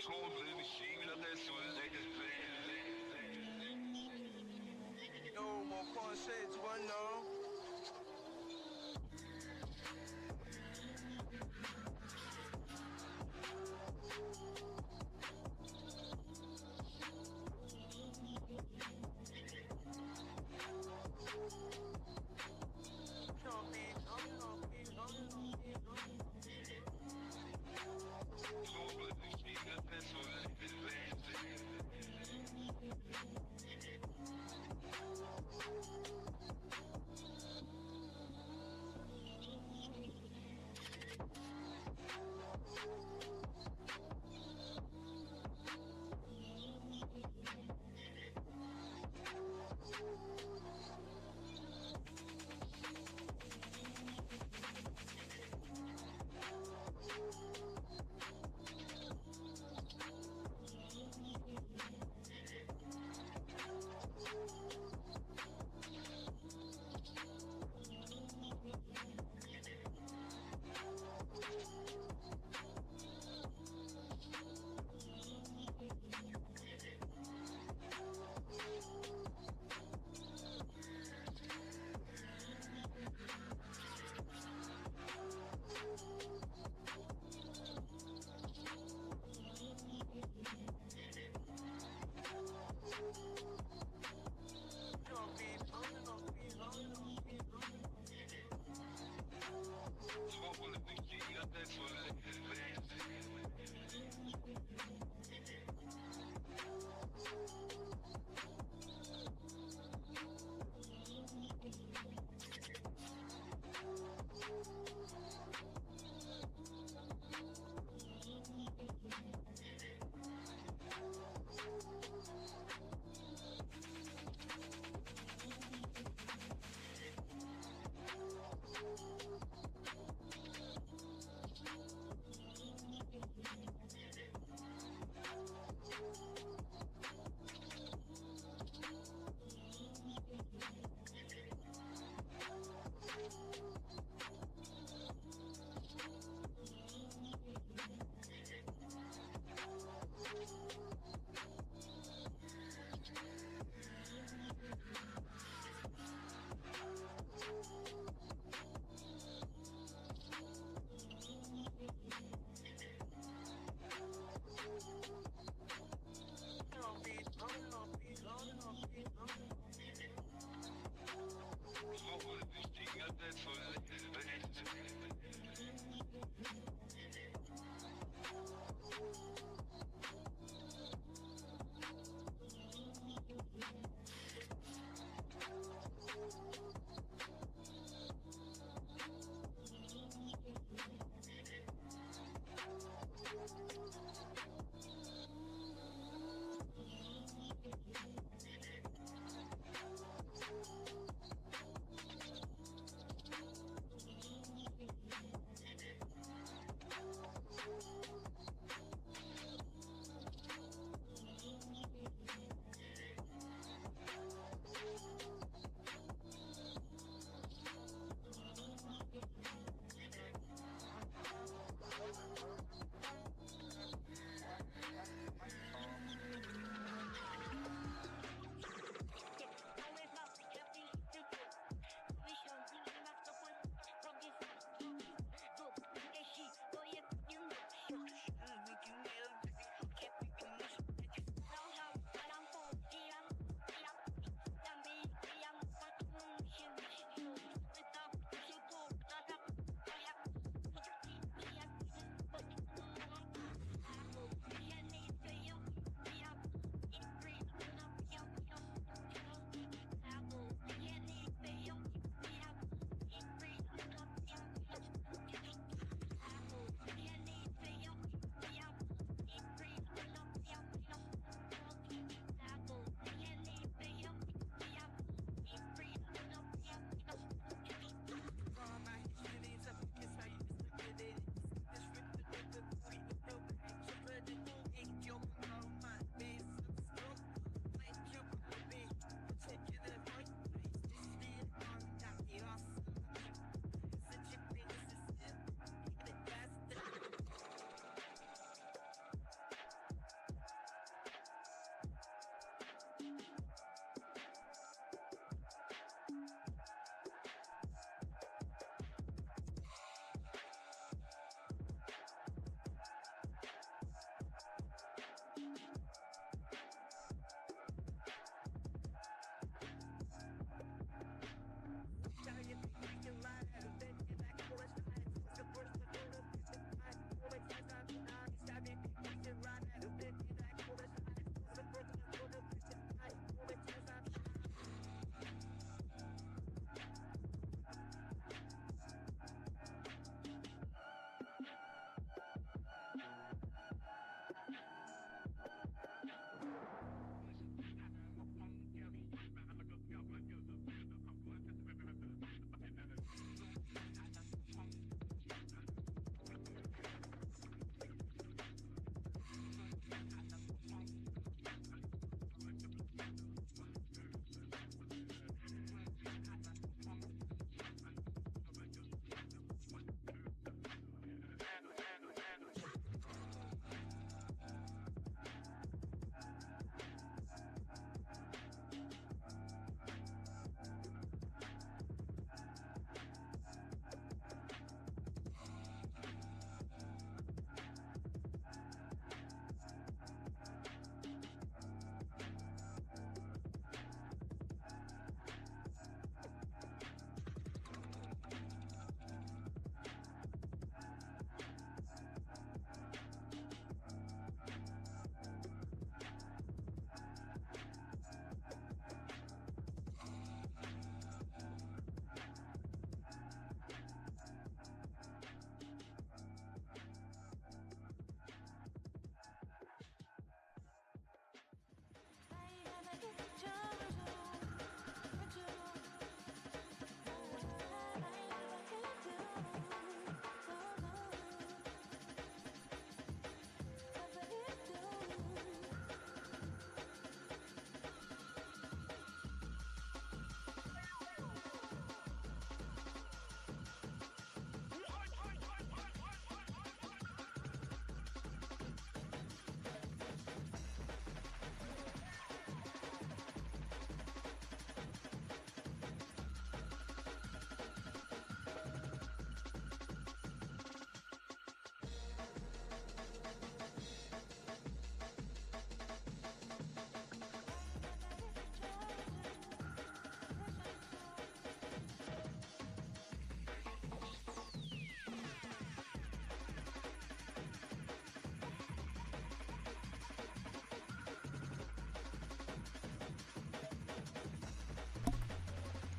No more concerts, one now.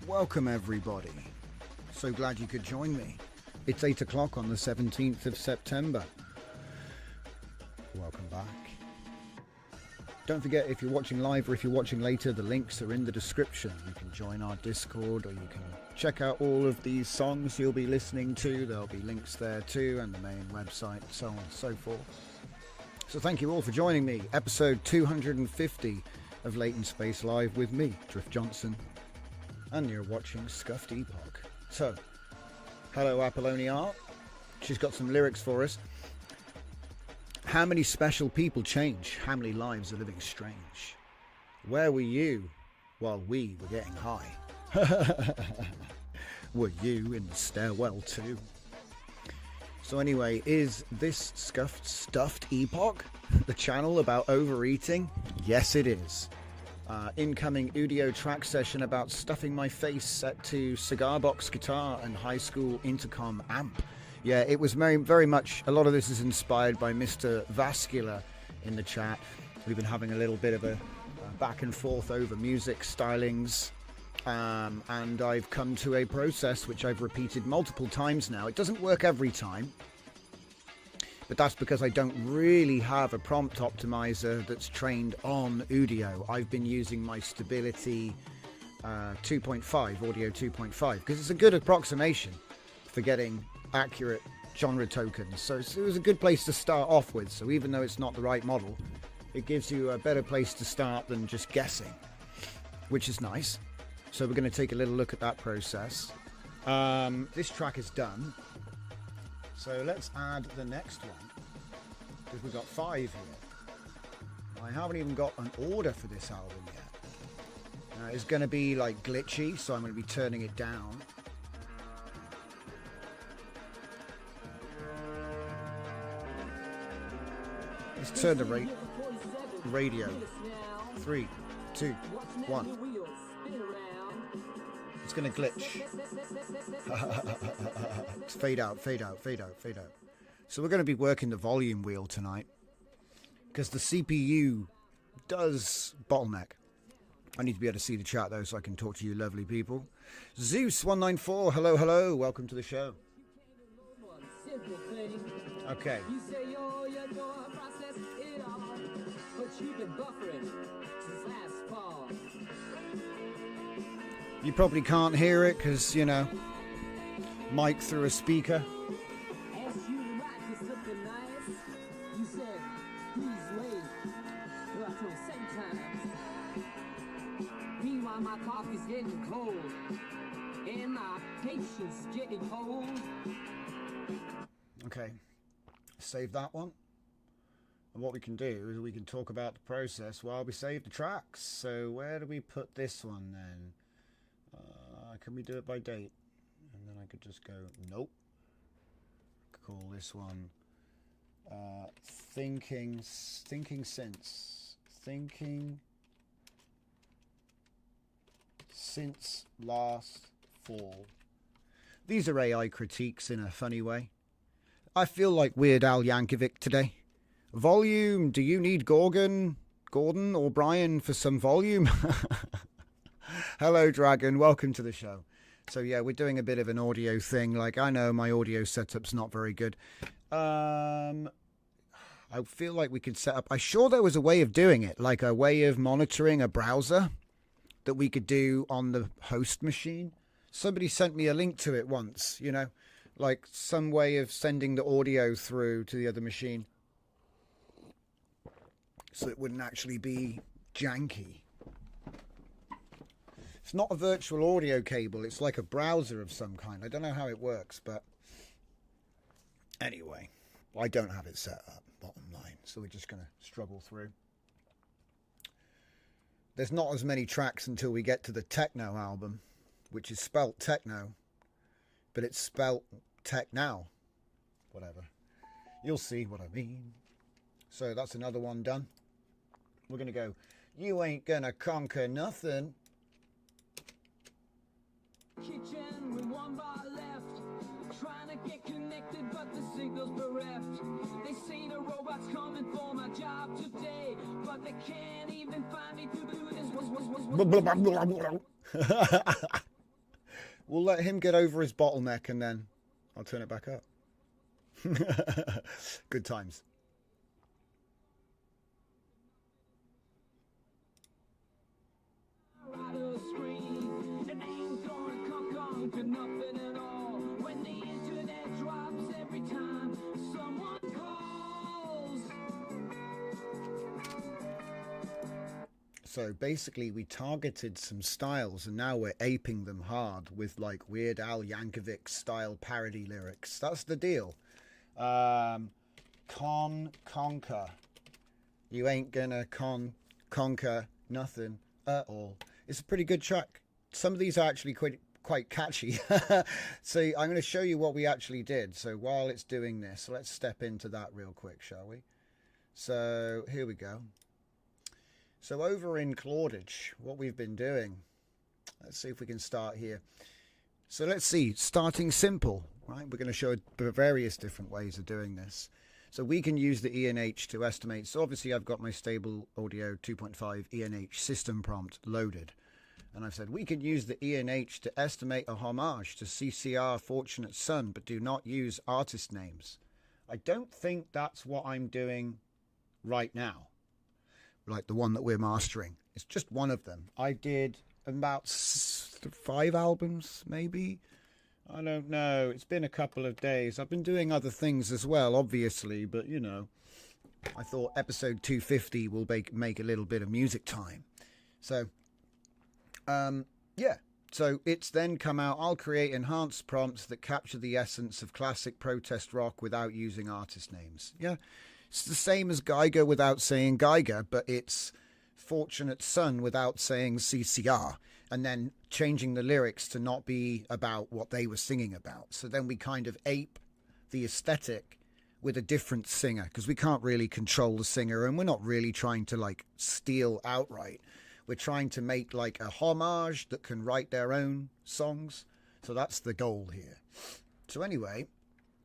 Welcome everybody. So glad you could join me. It's 8 o'clock on the 17th of September. Welcome back. Don't forget, if you're watching live or if you're watching later, the links are in the description. You can join our Discord, or you can check out all of these songs you'll be listening to. There'll be links there too, and the main website, so on and so forth. So thank you all for joining me. Episode 250 of Latent Space Live with me, Drift Johnson. And you're watching Scuffed Epoch. So, hello Apollonia. She's got some lyrics for us. How many special people change? How many lives are living strange? Where were you while we were getting high? Were you in the stairwell too? So anyway, is this Stuffed Epoch the channel about overeating? Yes, it is. Incoming audio track session about stuffing my face set to cigar box guitar and high school intercom amp. Yeah, it was very much, a lot of this is inspired by Mr. Vascular in the chat. We've been having a little bit of a back and forth over music stylings, and I've come to a process which I've repeated multiple times now. It doesn't work every time, but that's because I don't really have a prompt optimizer that's trained on audio. I've been using my Stability 2.5, Audio 2.5, because it's a good approximation for getting accurate genre tokens. So it was a good place to start off with. So even though it's not the right model, it gives you a better place to start than just guessing, which is nice. So we're going to take a little look at that process. This track is done. So let's add the next one, because we've got 5 here. I haven't even got an order for this album yet. It's going to be like glitchy, so I'm going to be turning it down. Let's turn the radio. 3, 2, 1. It's going to glitch. It's fade out, fade out, fade out, fade out. So we're going to be working the volume wheel tonight, because the CPU does bottleneck. I need to be able to see the chat though, so I can talk to you lovely people. Zeus194, hello, hello, welcome to the show. Okay. You probably can't hear it because, you know, mic through a speaker. Meanwhile, my coffee's getting cold, and my patience getting cold. Okay, save that one. And what we can do is we can talk about the process while we save the tracks. So where do we put this one then? Can we do it by date? And then I could just go, nope. Call this one Thinking Since Last Fall. These are AI critiques in a funny way. I feel like Weird Al Yankovic today. Volume, do you need Gordon or Brian for some volume? Hello, Dragon. Welcome to the show. So, yeah, we're doing a bit of an audio thing. Like, I know my audio setup's not very good. I I feel like we could set up... I'm sure there was a way of doing it, like a way of monitoring a browser that we could do on the host machine. Somebody sent me a link to it once, you know, like some way of sending the audio through to the other machine so it wouldn't actually be janky. It's not a virtual audio cable. It's like a browser of some kind. I don't know how it works, but anyway, I don't have it set up, bottom line. So we're just going to struggle through. There's not as many tracks until we get to the techno album, which is spelt techno, but it's spelt tech now. Whatever. You'll see what I mean. So that's another one done. We're going to go, you ain't gonna conquer nothing. Kitchen with one bar left, trying to get connected but the signal's bereft. They say the robots coming for my job today, but they can't even find me to do this. We'll let him get over his bottleneck and then I'll turn it back up. Good times. Nothing at all when the internet drops every time someone calls. So basically we targeted some styles and now we're aping them hard with like Weird Al Yankovic style parody lyrics. That's the deal. Conquer. You ain't gonna conquer nothing at all. It's a pretty good track. Some of these are actually quite catchy. So I'm going to show you what we actually did. So while it's doing this, let's step into that real quick, shall we? So here we go. So over in Claudage, what we've been doing, let's see if we can start here. So let's see, starting simple, right? We're going to show various different ways of doing this. So we can use the ENH to estimate. So obviously I've got my Stable Audio 2.5 ENH system prompt loaded. And I've said we can use the ENH to estimate a homage to CCR Fortunate Son, but do not use artist names. I don't think that's what I'm doing right now, like the one that we're mastering. It's just one of them. I did about 5 albums, maybe. I don't know. It's been a couple of days. I've been doing other things as well, obviously, but you know, I thought episode 250 will make a little bit of music time. So yeah, so it's then come out. I'll create enhanced prompts that capture the essence of classic protest rock without using artist names. Yeah, it's the same as Geiger without saying Geiger, but it's Fortunate Son without saying CCR, and then changing the lyrics to not be about what they were singing about. So then we kind of ape the aesthetic with a different singer, because we can't really control the singer, and we're not really trying to like steal outright. We're trying to make like a homage that can write their own songs. So that's the goal here. So anyway,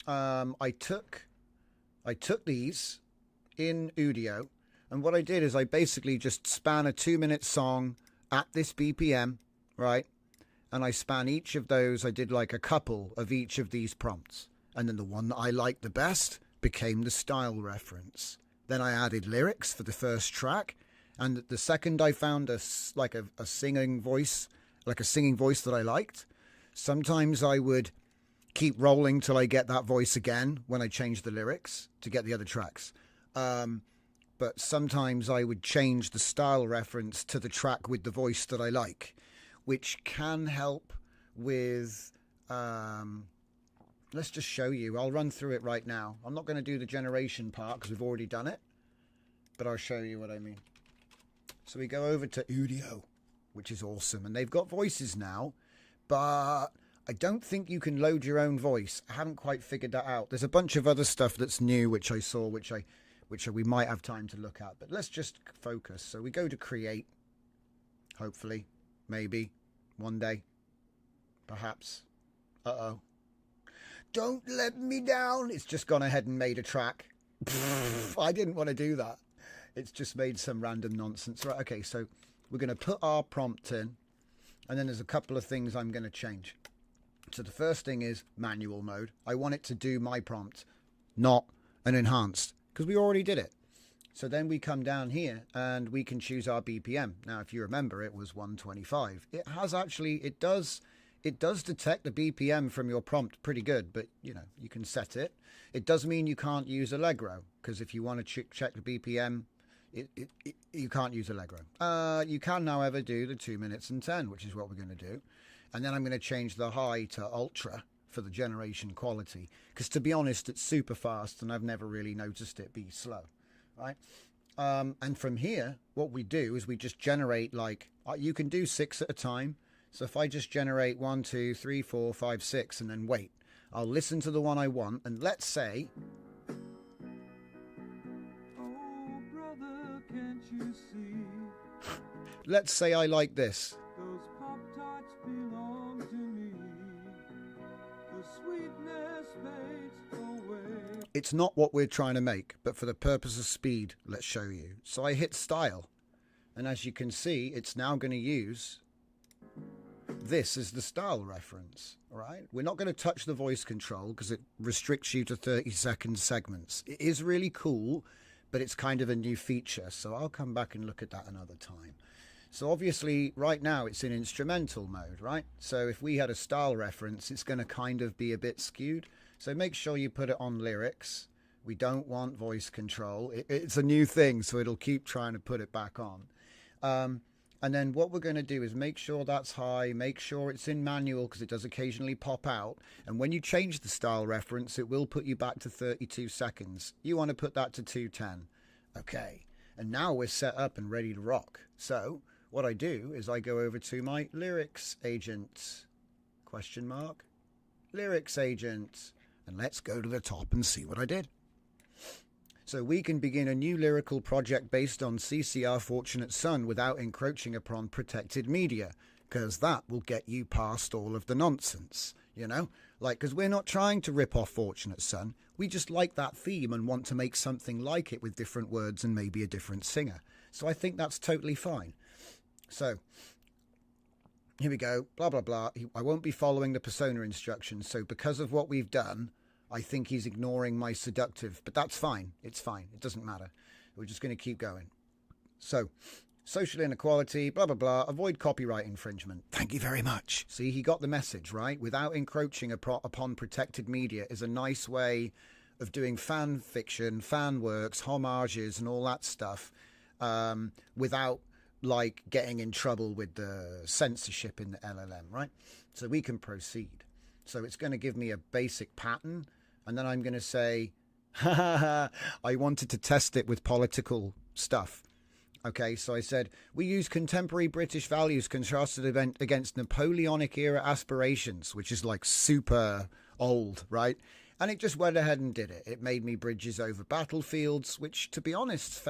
I took these in Udio, and what I did is I basically just span a 2-minute song at this BPM, right? And I span each of those. I did like a couple of each of these prompts. And then the one that I liked the best became the style reference. Then I added lyrics for the first track. And the second I found a singing voice, like a singing voice that I liked, sometimes I would keep rolling till I get that voice again when I change the lyrics to get the other tracks. But sometimes I would change the style reference to the track with the voice that I like, which can help with... let's just show you. I'll run through it right now. I'm not going to do the generation part because we've already done it, but I'll show you what I mean. So we go over to Udio, which is awesome. And they've got voices now, but I don't think you can load your own voice. I haven't quite figured that out. There's a bunch of other stuff that's new, which I saw, which we might have time to look at. But let's just focus. So we go to create, hopefully, maybe, one day, perhaps. Uh-oh. Don't let me down. It's just gone ahead and made a track. I didn't want to do that. It's just made some random nonsense. Right, okay, so we're going to put our prompt in, and then there's a couple of things I'm going to change. So the first thing is manual mode. I want it to do my prompt, not an enhanced. because we already did it. So then we come down here and we can choose our BPM. Now, if you remember, it was 125. It has actually, it does detect the BPM from your prompt pretty good, but you know, you can set it. It does mean you can't use Allegro, because if you want to check the BPM, you can't use Allegro. You can, however, do the 2 minutes and 10, which is what we're going to do. And then I'm going to change the high to ultra for the generation quality, because to be honest, it's super fast and I've never really noticed it be slow, right? And from here, what we do is we just generate, like, you can do 6 at a time. So if I just generate 1, 2, 3, 4, 5, 6, and then wait, I'll listen to the one I want. And let's say, Oh, brother, can't you see? let's say I like this. Those Pop-Tarts belong to me. The sweetness fades away. It's not what we're trying to make, but for the purpose of speed, let's show you. So I hit style. And as you can see, it's now going to use this as the style reference, right? We're not going to touch the voice control because it restricts you to 30-second segments. It is really cool, but it's kind of a new feature. So I'll come back and look at that another time. So obviously right now it's in instrumental mode, right? So if we had a style reference, it's going to kind of be a bit skewed. So make sure you put it on lyrics. We don't want voice control. It's a new thing, so it'll keep trying to put it back on. And then what we're going to do is make sure that's high, make sure it's in manual because it does occasionally pop out. And when you change the style reference, it will put you back to 32 seconds. You want to put that to 210. Okay. And now we're set up and ready to rock. So what I do is I go over to my lyrics agent, question mark, lyrics agent, and let's go to the top and see what I did. So we can begin a new lyrical project based on CCR Fortunate Son without encroaching upon protected media, because that will get you past all of the nonsense, you know? Like, because we're not trying to rip off Fortunate Son. We just like that theme and want to make something like it with different words and maybe a different singer. So I think that's totally fine. So here we go, blah, blah, blah. I won't be following the persona instructions. So because of what we've done, I think he's ignoring my seductive, but that's fine. It's fine. It doesn't matter. We're just going to keep going. So, social inequality, blah, blah, blah. Avoid copyright infringement. Thank you very much. See, he got the message, right? Without encroaching upon protected media is a nice way of doing fan fiction, fan works, homages, and all that stuff without, like, getting in trouble with the censorship in the LLM, right? So we can proceed. So it's going to give me a basic pattern. And then I'm going to say, I wanted to test it with political stuff. Okay, so I said, we use contemporary British values contrasted against Napoleonic era aspirations, which is like super old, right? And it just went ahead and did it. It made me bridges over battlefields, which, to be honest,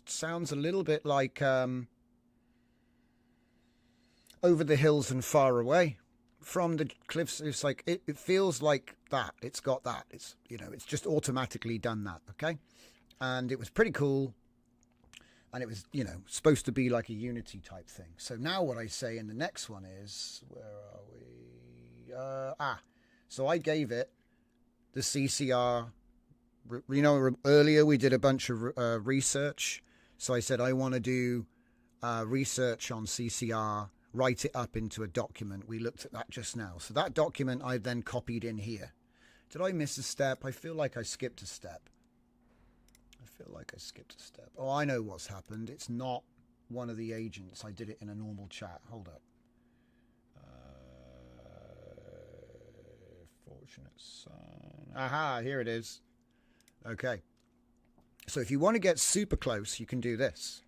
sounds a little bit like Over the Hills and Far Away. From the cliffs, it's like it feels like that. It's got that. It's, you know, it's just automatically done that. Okay, and it was pretty cool, and it was, you know, supposed to be like a Unity type thing. So now what I say in the next one is, where are we? So I gave it the CCR. You know, earlier we did a bunch of research. So I said I want to do research on CCR. Write it up into a document. We looked at that just now. So that document I've then copied in here. Did I miss a step? I feel like I skipped a step. Oh, I know what's happened. It's not one of the agents. I did it in a normal chat. Hold up. Fortunate Son. Aha, here it is. Okay. So if you want to get super close, you can do this.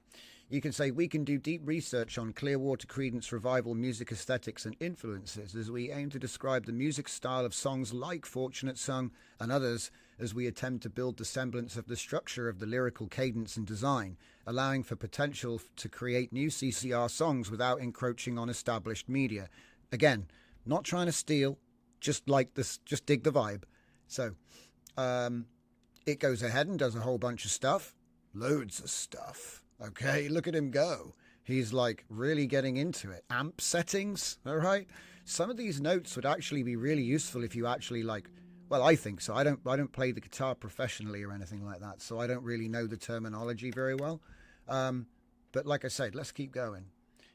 You can say, we can do deep research on Clearwater Creedence revival music aesthetics and influences as we aim to describe the music style of songs like Fortunate Son and others as we attempt to build the semblance of the structure of the lyrical cadence and design, allowing for potential to create new CCR songs without encroaching on established media. Again, not trying to steal, just like this, just dig the vibe. So it goes ahead and does a whole bunch of stuff, loads of stuff. Okay, look at him go. He's like really getting into it. Amp settings, all right? Some of these notes would actually be really useful if you actually like, Well, I think so. I don't play the guitar professionally or anything like that, so I don't really know the terminology very well. But like I said, let's keep going.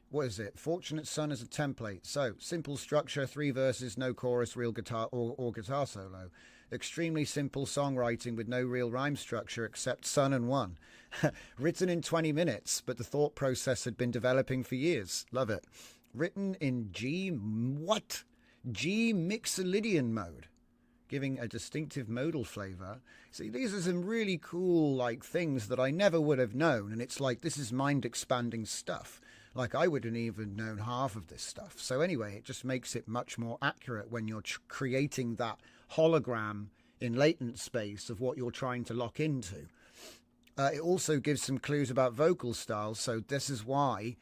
What is it? Fortunate Son as a template. So, simple structure, 3 verses, no chorus, real guitar or guitar solo. Extremely simple songwriting with no real rhyme structure except Son and One. Written in 20 minutes, but the thought process had been developing for years. Love it. Written in G Mixolydian mode, giving a distinctive modal flavor. See, these are some really cool like things that I never would have known, and it's like this is mind-expanding stuff. Like I wouldn't even known half of this stuff. So anyway, it just makes it much more accurate when you're creating that hologram in latent space of what you're trying to lock into. It also gives some clues about vocal styles. So this is why,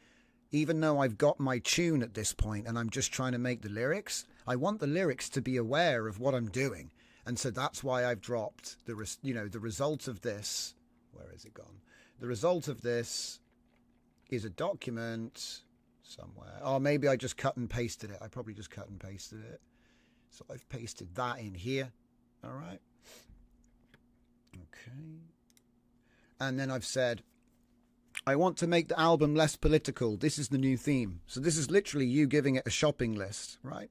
even though I've got my tune at this point and I'm just trying to make the lyrics, I want the lyrics to be aware of what I'm doing. And so that's why I've dropped the result of this. Where has it gone? The result of this is a document somewhere. Oh, maybe I just cut and pasted it. I probably just cut and pasted it. So I've pasted that in here. All right. Okay. And then I've said, I want to make the album less political. This is the new theme. So this is literally you giving it a shopping list, right?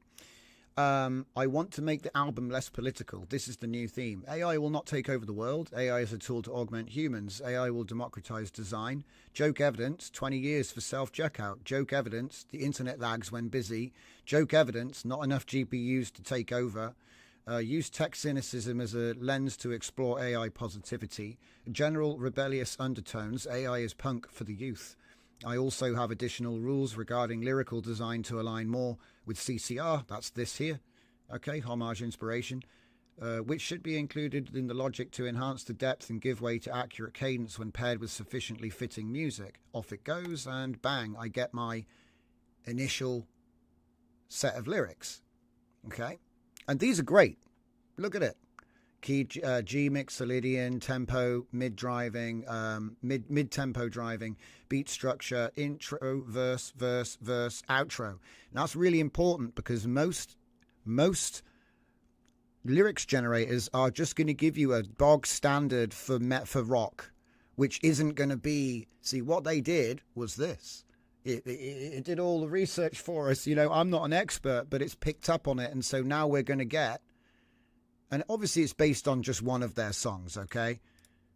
I want to make the album less political. This is the new theme. AI will not take over the world. AI is a tool to augment humans. AI will democratize design. Joke evidence, 20 years for self-checkout. Joke evidence, the internet lags when busy. Joke evidence, not enough GPUs to take over. Use tech cynicism as a lens to explore AI positivity. General rebellious undertones. AI is punk for the youth. I also have additional rules regarding lyrical design to align more with CCR. That's this here. Okay, homage inspiration, which should be included in the logic to enhance the depth and give way to accurate cadence when paired with sufficiently fitting music. Off it goes, and bang, I get my initial set of lyrics. Okay, and these are great. Look at it. Key G Mixolydian, tempo, mid-driving, mid-tempo driving, beat structure, intro, verse, outro. And that's really important because most lyrics generators are just going to give you a bog standard for rock, which isn't going to be. See, what they did was this. It did all the research for us. You know, I'm not an expert, but it's picked up on it, and so now we're going to get. And obviously it's based on just one of their songs, okay?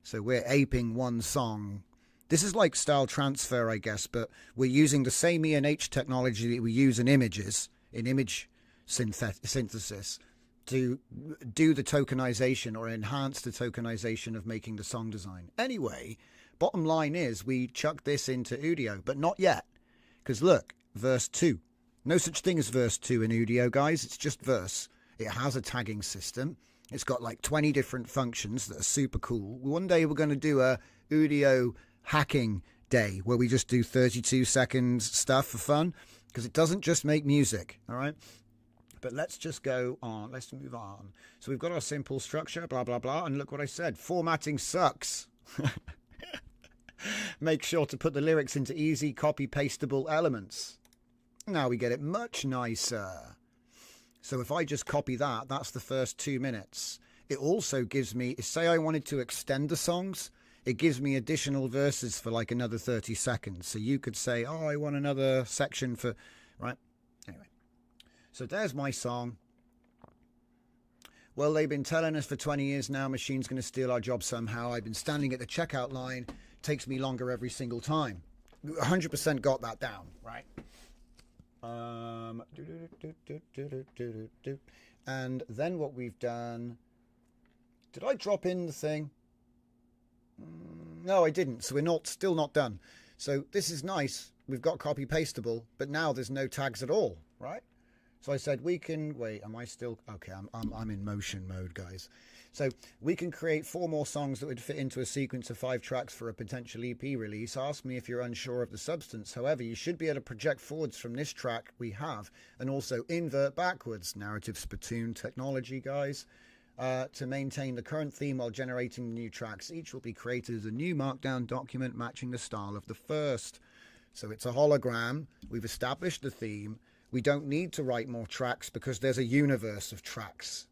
So we're aping one song. This is like style transfer, I guess, but we're using the same E&H technology that we use in images, in image synthesis, to do the tokenization or enhance the tokenization of making the song design. Anyway, bottom line is we chuck this into Udio, but not yet. Because look, verse 2. No such thing as verse 2 in Udio, guys. It's just verse. It has a tagging system. It's got like 20 different functions that are super cool. One day we're going to do a Udio hacking day where we just do 32 seconds stuff for fun, because it doesn't just make music, all right? But let's just go on. Let's move on. So we've got our simple structure, blah, blah, blah. And look what I said. Formatting sucks. Make sure to put the lyrics into easy copy-pastable elements. Now we get it much nicer. So if I just copy that, that's the first 2 minutes. It also gives me, say I wanted to extend the songs, it gives me additional verses for like another 30 seconds. So you could say, oh, I want another section for, right? Anyway, so there's my song. Well, they've been telling us for 20 years now, machine's going to steal our job somehow. I've been standing at the checkout line. It takes me longer every single time. 100% got that down, right? And then what we've done, did I drop in the thing? No, I didn't. So we're still not done. So this is nice. We've got copy pastable, but now there's no tags at all, right? So I said we can wait. Am I still okay? I'm in motion mode, guys. So we can create 4 more songs that would fit into a sequence of 5 tracks for a potential EP release. Ask me if you're unsure of the substance. However, you should be able to project forwards from this track we have, and also invert backwards. Narrative spittoon technology, guys, to maintain the current theme while generating new tracks. Each will be created as a new markdown document matching the style of the first. So it's a hologram. We've established the theme. We don't need to write more tracks because there's a universe of tracks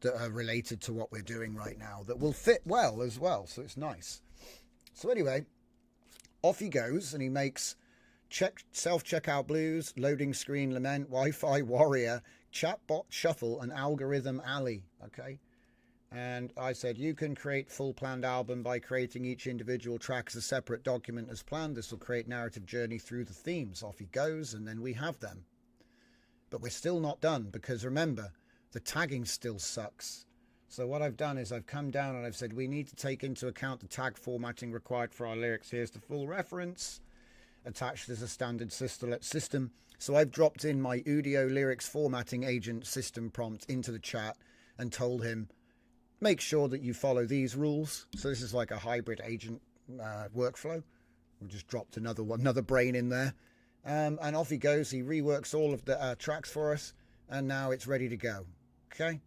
that are related to what we're doing right now that will fit well as well. So it's nice. So anyway, off he goes, and he makes self-checkout blues, loading screen lament, Wi-Fi warrior, chatbot shuffle, and algorithm alley. Okay. And I said, you can create full planned album by creating each individual track as a separate document as planned. This will create narrative journey through the themes. Off he goes, and then we have them. But we're still not done, because remember, the tagging still sucks. So what I've done is I've come down and I've said, we need to take into account the tag formatting required for our lyrics. Here's the full reference, attached as a standard system. So I've dropped in my Udio lyrics formatting agent system prompt into the chat and told him, make sure that you follow these rules. So this is like a hybrid agent workflow. We just dropped another brain in there. And off he goes. He reworks all of the tracks for us. And now it's ready to go. Okay.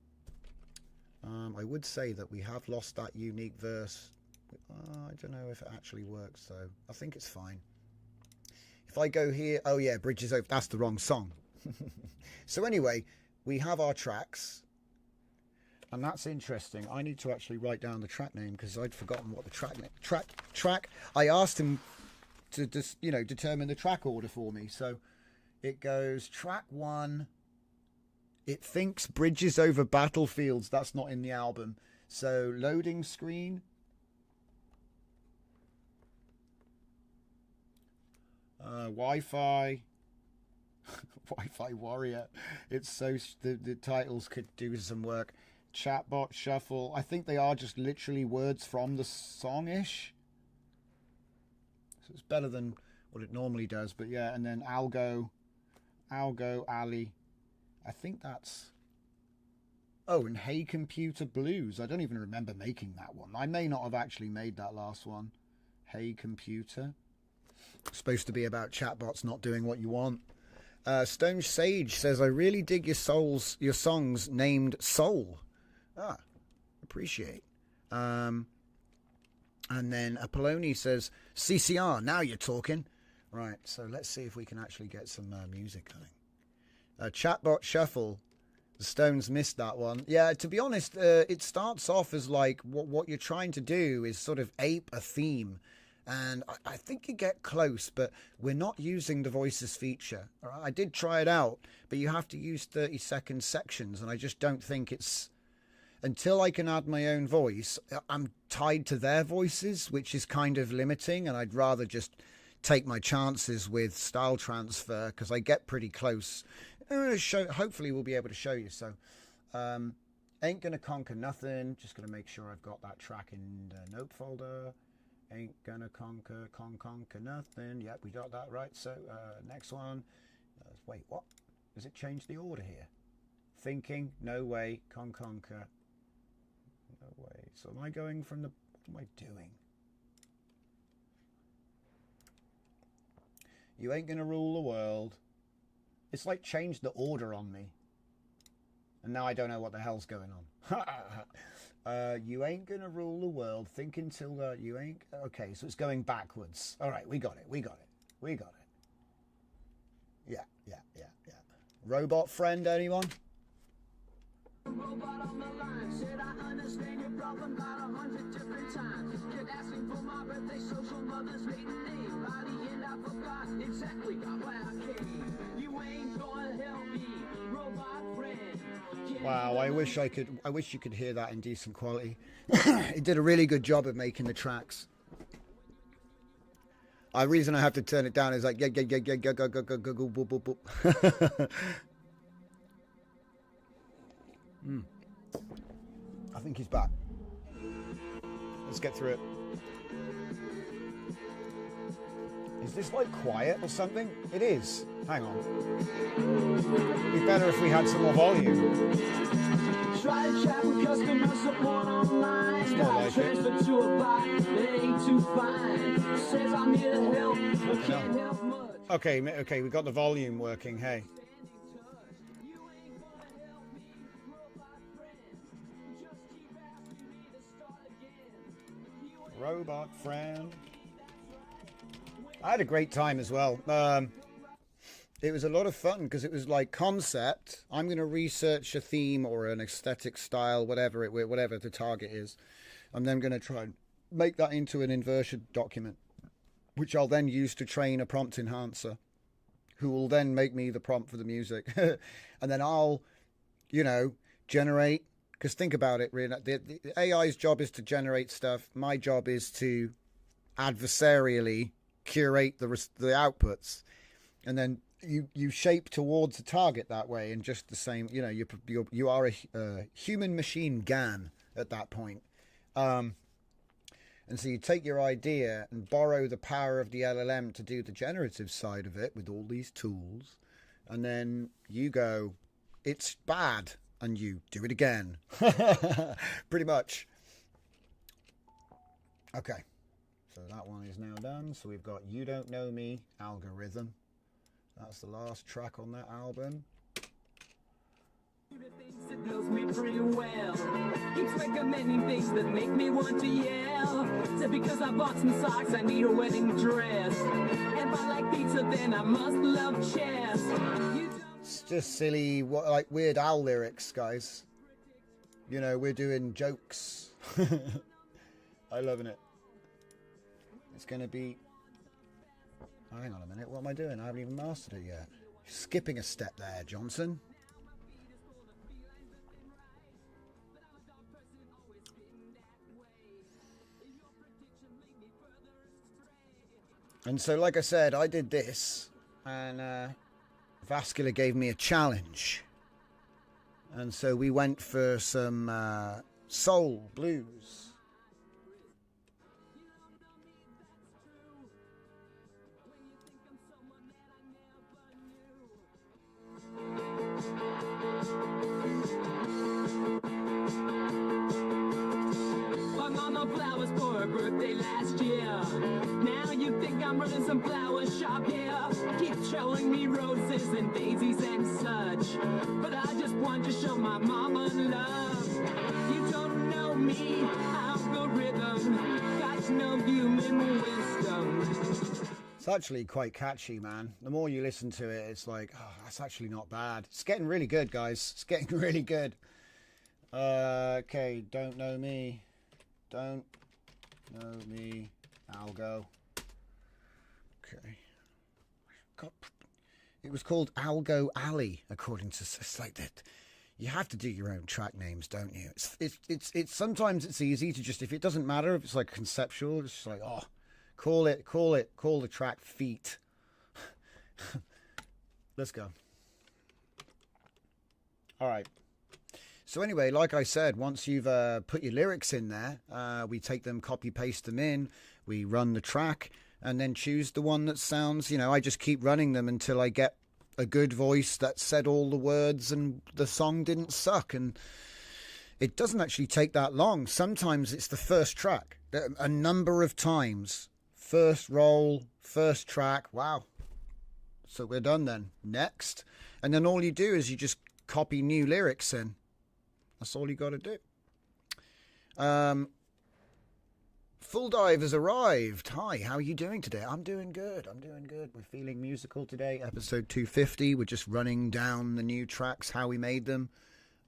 I would say that we have lost that unique verse. I don't know if it actually works, so I think it's fine. If I go here, oh yeah, Bridge is over. That's the wrong song. So anyway, we have our tracks. And that's interesting. I need to actually write down the track name because I'd forgotten what the track. I asked him to just, determine the track order for me. So it goes track 1. It thinks Bridges Over Battlefields. That's not in the album. So loading screen. Wi-Fi. Wi-Fi warrior. It's so the titles could do some work. Chatbot shuffle. I think they are just literally words from the song-ish. So it's better than what it normally does. But yeah, and then algo, alley. I think that's... Oh, and Hey Computer Blues. I don't even remember making that one. I may not have actually made that last one. Hey Computer. It's supposed to be about chatbots not doing what you want. Stone Sage says, I really dig your songs named Soul. Ah, appreciate. And then Apolloni says, CCR, now you're talking. Right, so let's see if we can actually get some music going. Chatbot Shuffle. The Stones missed that one. Yeah, to be honest, it starts off as like what you're trying to do is sort of ape a theme. And I think you get close, but we're not using the voices feature. All right? I did try it out, but you have to use 30-second sections, and I just don't think it's... Until I can add my own voice, I'm tied to their voices, which is kind of limiting, and I'd rather just take my chances with style transfer, because I get pretty close. Hopefully we'll be able to show you. So, Ain't Gonna Conquer Nothing. Just going to make sure I've got that track in the note folder. Ain't gonna conquer nothing. Yep, we got that right. So next one. Wait, what? Does it change the order here? Thinking, no way. Conquer, no way. So am I going from the... What am I doing? You ain't gonna rule the world. It's like changed the order on me. And now I don't know what the hell's going on. You ain't gonna rule the world. Think until you ain't... Okay, so it's going backwards. All right, we got it. Yeah. Robot Friend, anyone? Robot on the line said I understand your problem about 100 different times. Kept asking for my birthday, social mother's maiden name. By the end I forgot exactly why I came. You ain't gonna help me, robot friend. Wow, I wish you could hear that in decent quality. It did a really good job of making the tracks. The reason I have to turn it down is like go. I think he's back. Let's get through it. Is this like quiet or something? It is. Hang on. It'd be better if we had some more volume. Try to chat with customer support online. It's more like transfer to a bot, it ain't too fine. Says I'm here to help, but can't help much. Okay, we got the volume working. Hey. Robot Friend. I had a great time as well. it was a lot of fun because it was like concept. I'm going to research a theme or an aesthetic style, whatever the target is. I'm then going to try and make that into an inversion document, which I'll then use to train a prompt enhancer, who will then make me the prompt for the music. And then I'll, generate, because think about it, really, the AI's job is to generate stuff. My job is to adversarially curate the outputs, and then you shape towards a target that way. And just the same, you are a human machine GAN at that point. And so you take your idea and borrow the power of the LLM to do the generative side of it with all these tools. And then you go, it's bad. And you do it again. Pretty much. Okay. So that one is now done. So we've got You Don't Know Me, Algorithm. That's the last track on that album. It knows me pretty well. Keeps recommending things that make me want to yell. Said because I bought some socks, I need a wedding dress. If I like pizza, then I must love chess. It's just silly, like Weird Al lyrics, guys. We're doing jokes. I'm loving it. It's going to be... Oh, hang on a minute. What am I doing? I haven't even mastered it yet. Skipping a step there, Johnson. And so, like I said, I did this, and Vascular gave me a challenge. And so we went for some soul blues. Flowers for her birthday last year. Now you think I'm running some flower shop here. Keep showing me roses and daisies and such, but I just want to show my mama love. You don't know me, algorithm, got no human wisdom. It's actually quite catchy, man. The more you listen to it, it's like, oh, that's actually not bad. It's getting really good, guys. It's getting really good. Okay, Don't Know Me. Don't Know Me, Algo. Okay. God, it was called Algo Alley, according to... It's like that. You have to do your own track names, don't you? It's sometimes it's easy to just, if it doesn't matter, if it's like conceptual, it's just like, oh, call the track Feet. Let's go. All right. So anyway, like I said, once you've put your lyrics in there, we take them, copy paste them in, we run the track, and then choose the one that sounds, I just keep running them until I get a good voice that said all the words and the song didn't suck. And it doesn't actually take that long. Sometimes it's the first track. A number of times. First roll, first track. Wow. So we're done then. Next. And then all you do is you just copy new lyrics in. That's all you got to do. Full Dive has arrived. Hi, how are you doing today? I'm doing good. We're feeling musical today. Episode 250. We're just running down the new tracks, how we made them,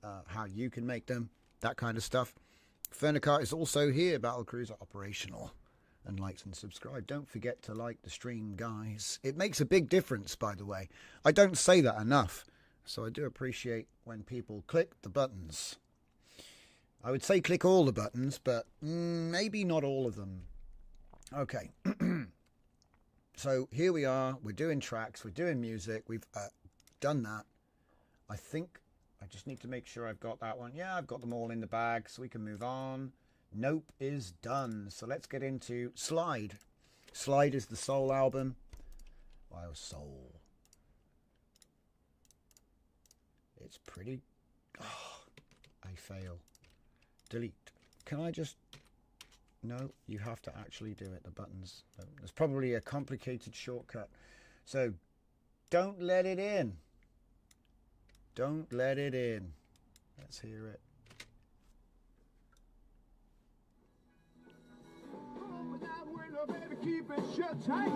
how you can make them, that kind of stuff. Fernicart is also here. Battlecruiser operational. And likes and subscribe. Don't forget to like the stream, guys. It makes a big difference, by the way. I don't say that enough. So I do appreciate when people click the buttons. I would say click all the buttons, but maybe not all of them. Okay. So here we are. We're doing tracks. We're doing music. We've done that. I think I just need to make sure I've got that one. Yeah, I've got them all in the bag, so we can move on. Nope is done. So let's get into Slide. Slide is the Soul album. Wow, Soul. It's pretty... Oh, I fail. Delete. Can I just... No, you have to actually do it. The buttons. There's probably a complicated shortcut. So, don't let it in. Don't let it in. Let's hear it. Keep it shut tight.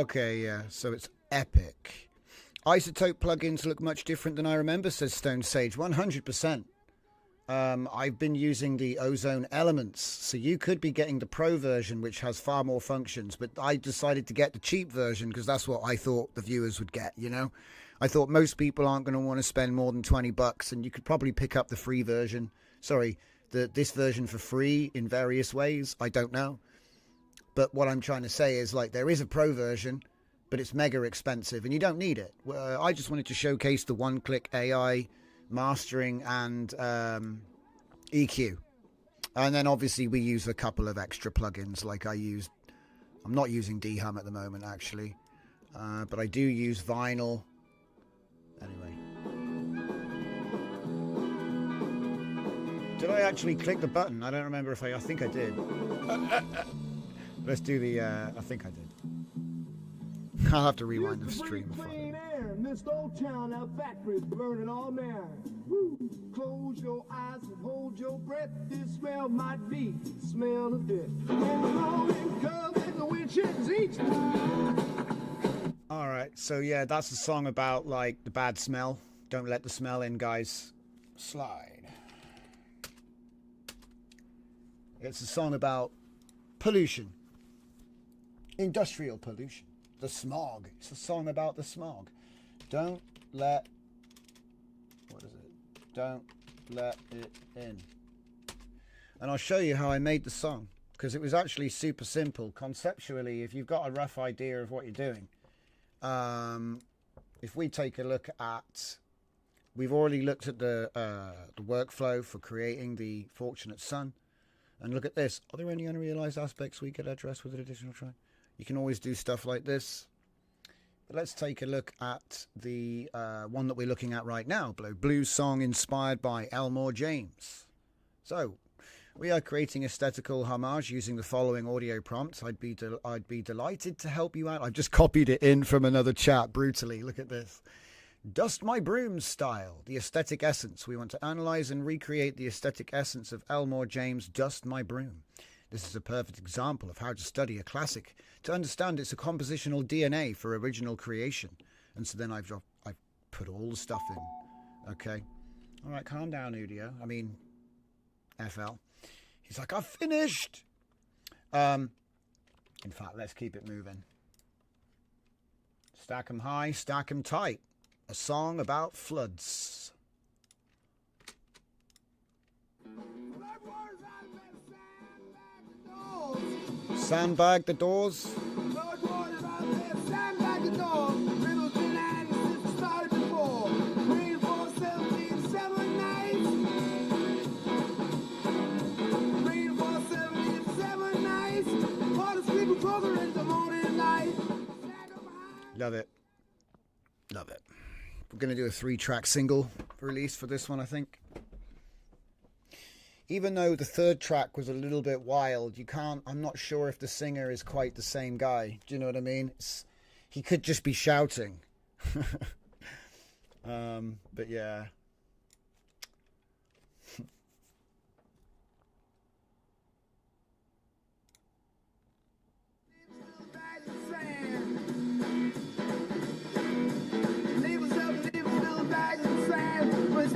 Okay, yeah, so it's epic. Isotope plugins look much different than I remember, says Stone Sage. 100%. I've been using the Ozone Elements, so you could be getting the Pro version, which has far more functions, but I decided to get the cheap version because that's what I thought the viewers would get, you know? I thought most people aren't going to want to spend more than 20 bucks, and you could probably pick up the free version. Sorry, this version for free in various ways. I don't know. But what I'm trying to say is, like, there is a Pro version, but it's mega expensive, and you don't need it. I just wanted to showcase the one-click AI mastering and EQ. And then obviously we use a couple of extra plugins like I'm not using DHum at the moment actually, but I do use Vinyl. Anyway. Did I actually click the button? I don't remember if I think I did. Let's do the, I think I did. I'll have to rewind the stream. This old town, our factories burning all man. Woo. Close your eyes and hold your breath. This smell might be the smell of death. And the morning comes and the wind chickens eat. All right, so yeah, that's a song about like the bad smell. Don't let the smell in, guys. Slide. It's a song about pollution, industrial pollution, the smog. It's a song about the smog. Don't let, what is it? Don't let it in. And I'll show you how I made the song, because it was actually super simple. Conceptually, if you've got a rough idea of what you're doing, if we take a look at, we've already looked at the workflow for creating the Fortunate Son. And look at this. Are there any unrealized aspects we could address with an additional try? You can always do stuff like this. But let's take a look at the one that we're looking at right now, blues song inspired by Elmore James. So we are creating aesthetical homage using the following audio prompts. I'd be delighted to help you out. I've just copied it in from another chat brutally. Look at this. Dust My Broom style, the aesthetic essence. We want to analyze and recreate the aesthetic essence of Elmore James' Dust My Broom. This is a perfect example of how to study a classic, to understand its compositional DNA for original creation. And so then I've put all the stuff in. Okay. All right, calm down, Udio. I mean, FL. He's like, I've finished. In fact, let's keep it moving. Stack 'em high, stack 'em tight. A song about floods. Sandbag the doors. Love it. Love it. We're going to do a 3-track single release for this one, I think. Even though the third track was a little bit wild, I'm not sure if the singer is quite the same guy. Do you know what I mean? He could just be shouting. But yeah.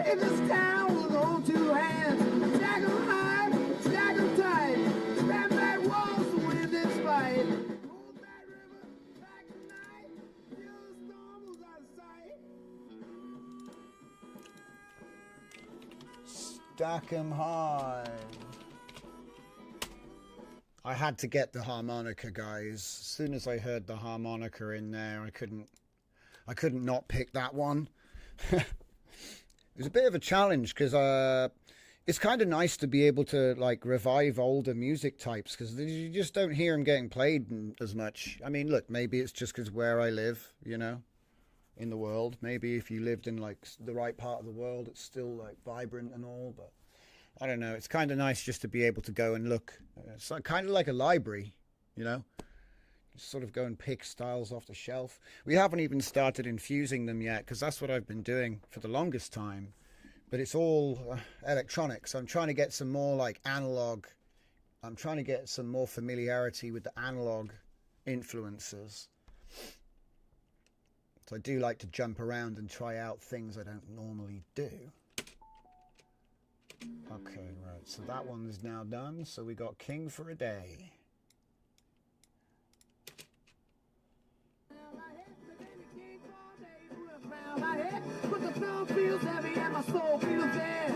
In this town with on 2 hands, stack 'em high, stack 'em tight, stand back walls to win this fight. Hold that river back tonight, till the storm was out of sight. Stack 'em high. I had to get the harmonica, guys. As soon as I heard the harmonica in there, I couldn't not pick that one. It was a bit of a challenge because it's kind of nice to be able to like revive older music types because you just don't hear them getting played as much. I mean, look, maybe it's just because where I live, you know, in the world. Maybe if you lived in like the right part of the world, it's still like vibrant and all. But I don't know. It's kind of nice just to be able to go and look. It's like, kind of like a library, you know. Sort of go and pick styles off the shelf. We haven't even started infusing them yet because that's what I've been doing for the longest time, but it's all electronic, so I'm trying to get some more like analog. I'm trying to get some more familiarity with the analog influences. So I do like to jump around and try out things I don't normally do. Okay, right, so that one is now done. So we got King for a Day. But the film feels heavy and my soul feels dead.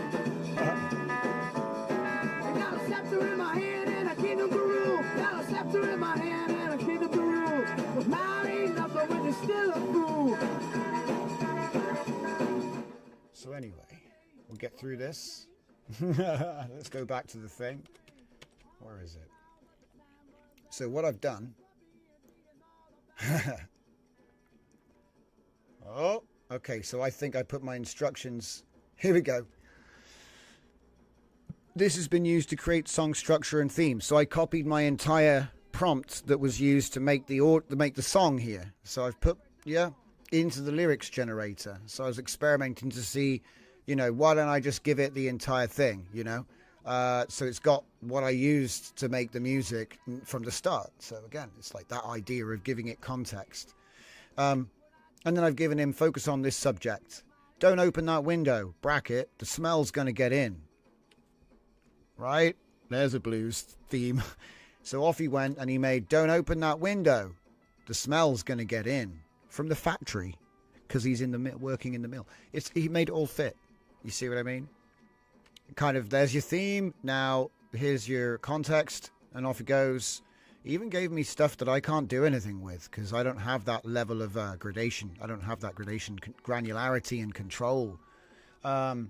I got a scepter in my hand and a kingdom to rule. Got a scepter in my hand and a kingdom to rule. But mine ain't nothing when you're still a fool. So anyway, we'll get through this. Let's go back to the thing. Where is it? So what I've done... Oh, okay, so I think I put my instructions... Here we go. This has been used to create song structure and theme. So I copied my entire prompt that was used to make the song here. So I've put, into the lyrics generator. So I was experimenting to see, why don't I just give it the entire thing, So it's got what I used to make the music from the start. So again, it's like that idea of giving it context. And then I've given him focus on this subject. Don't open that window, bracket, the smell's going to get in. Right? There's a blues theme. So off he went and he made, don't open that window, the smell's going to get in. From the factory, because he's in the working in the mill. He made it all fit. You see what I mean? Kind of, there's your theme. Now, here's your context. And off it goes. He even gave me stuff that I can't do anything with because I don't have that level of gradation. I don't have that gradation, granularity and control. So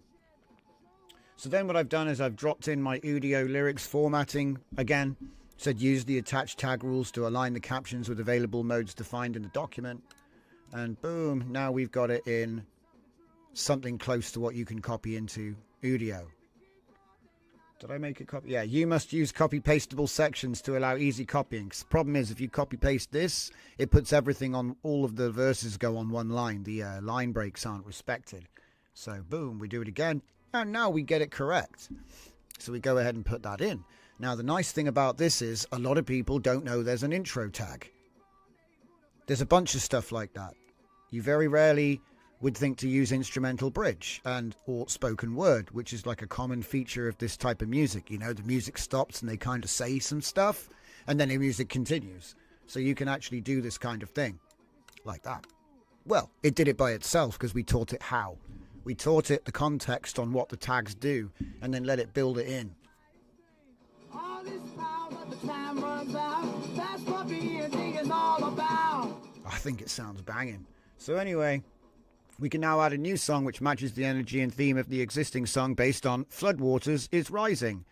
then what I've done is I've dropped in my Udio lyrics formatting again. Said use the attached tag rules to align the captions with available modes defined in the document. And boom, now we've got it in something close to what you can copy into Udio. Did I make a copy? Yeah, you must use copy-pastable sections to allow easy copying. The problem is if you copy-paste this, it puts everything on, all of the verses go on one line. The line breaks aren't respected. So boom, we do it again. And now we get it correct. So we go ahead and put that in. Now the nice thing about this is a lot of people don't know there's an intro tag. There's a bunch of stuff like that. You very rarely would think to use instrumental bridge or spoken word, which is like a common feature of this type of music. The music stops and they kind of say some stuff and then the music continues. So you can actually do this kind of thing like that. Well, it did it by itself because we taught it how. We taught it the context on what the tags do and then let it build it in. All this power, but the time runs out. That's what being is all about. I think it sounds banging. So anyway, we can now add a new song which matches the energy and theme of the existing song based on Floodwaters is Rising.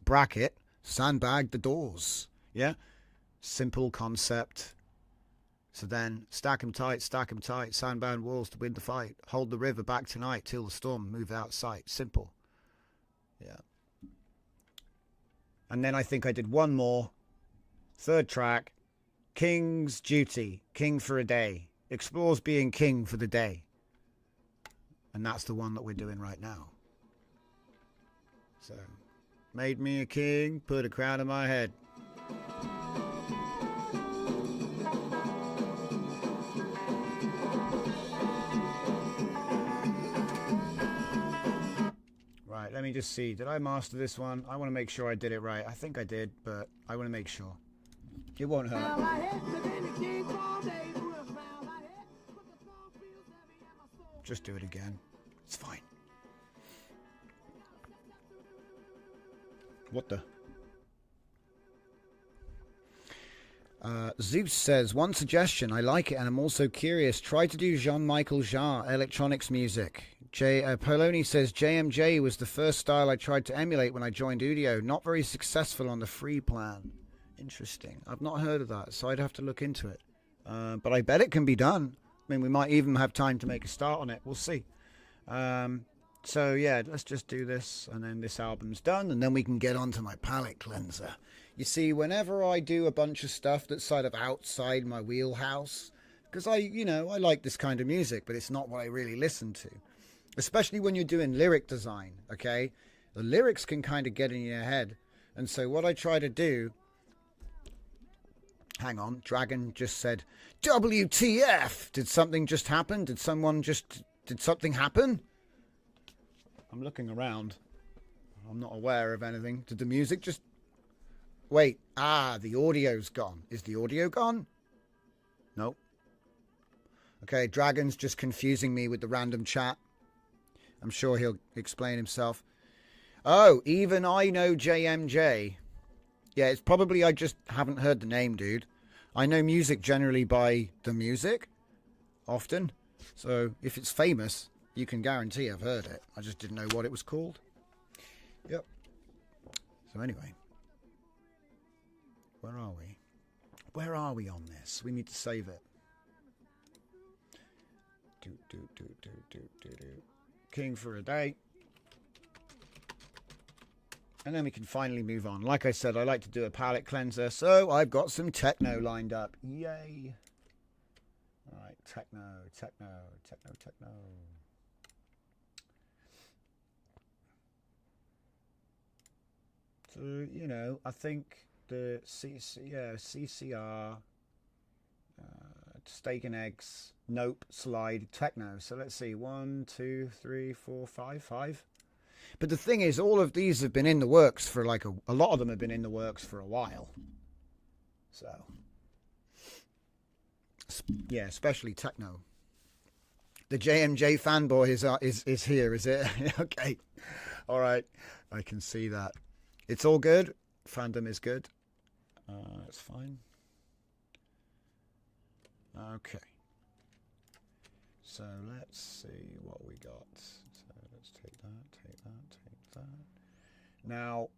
Bracket, sandbag the doors. Yeah? Simple concept. So then, stack 'em tight, sandbound walls to win the fight. Hold the river back tonight till the storm move out sight. Simple. Yeah. And then I think I did one more. Third track. King's Duty. King for a Day. Explores being king for the day. And that's the one that we're doing right now. So, made me a king, put a crown on my head. Right, let me just see. Did I master this one? I want to make sure I did it right. I think I did, but I want to make sure. It won't hurt. Just do it again. It's fine. What the? Zeus says, one suggestion. I like it and I'm also curious. Try to do Jean-Michel Jarre electronics music. Poloni says, JMJ was the first style I tried to emulate when I joined Udio. Not very successful on the free plan. Interesting. I've not heard of that, so I'd have to look into it. But I bet it can be done. I mean, we might even have time to make a start on it. We'll see. So, yeah, let's just do this. And then this album's done. And then we can get on to my palette cleanser. You see, whenever I do a bunch of stuff that's sort of outside my wheelhouse, because I like this kind of music, but it's not what I really listen to. Especially when you're doing lyric design, okay? The lyrics can kind of get in your head. And so what I try to do, Hang on, Dragon just said, WTF! Did something just happen? Did something happen? I'm looking around. I'm not aware of anything. Did the music just... Wait, the audio's gone. Is the audio gone? Nope. Okay, Dragon's just confusing me with the random chat. I'm sure he'll explain himself. Oh, even I know JMJ. Yeah, it's probably I just haven't heard the name, dude. I know music generally by the music, often. So if it's famous, you can guarantee I've heard it. I just didn't know what it was called. Yep. So anyway. Where are we? Where are we on this? We need to save it. King for a day. And then we can finally move on. Like I said, I like to do a palette cleanser, so I've got some techno lined up. Yay. All right, techno. So, you know, I think the CCR, steak and eggs, nope, slide, techno. So let's see, 1, 2, 3, 4, 5. But the thing is, all of these have been in the works for like a lot of them have been in the works for a while. So, yeah, especially techno. The JMJ fanboy is here, is it? Okay, all right, I can see that. It's all good. Fandom is good. It's fine. Okay. So let's see what we got. So let's take that. Now,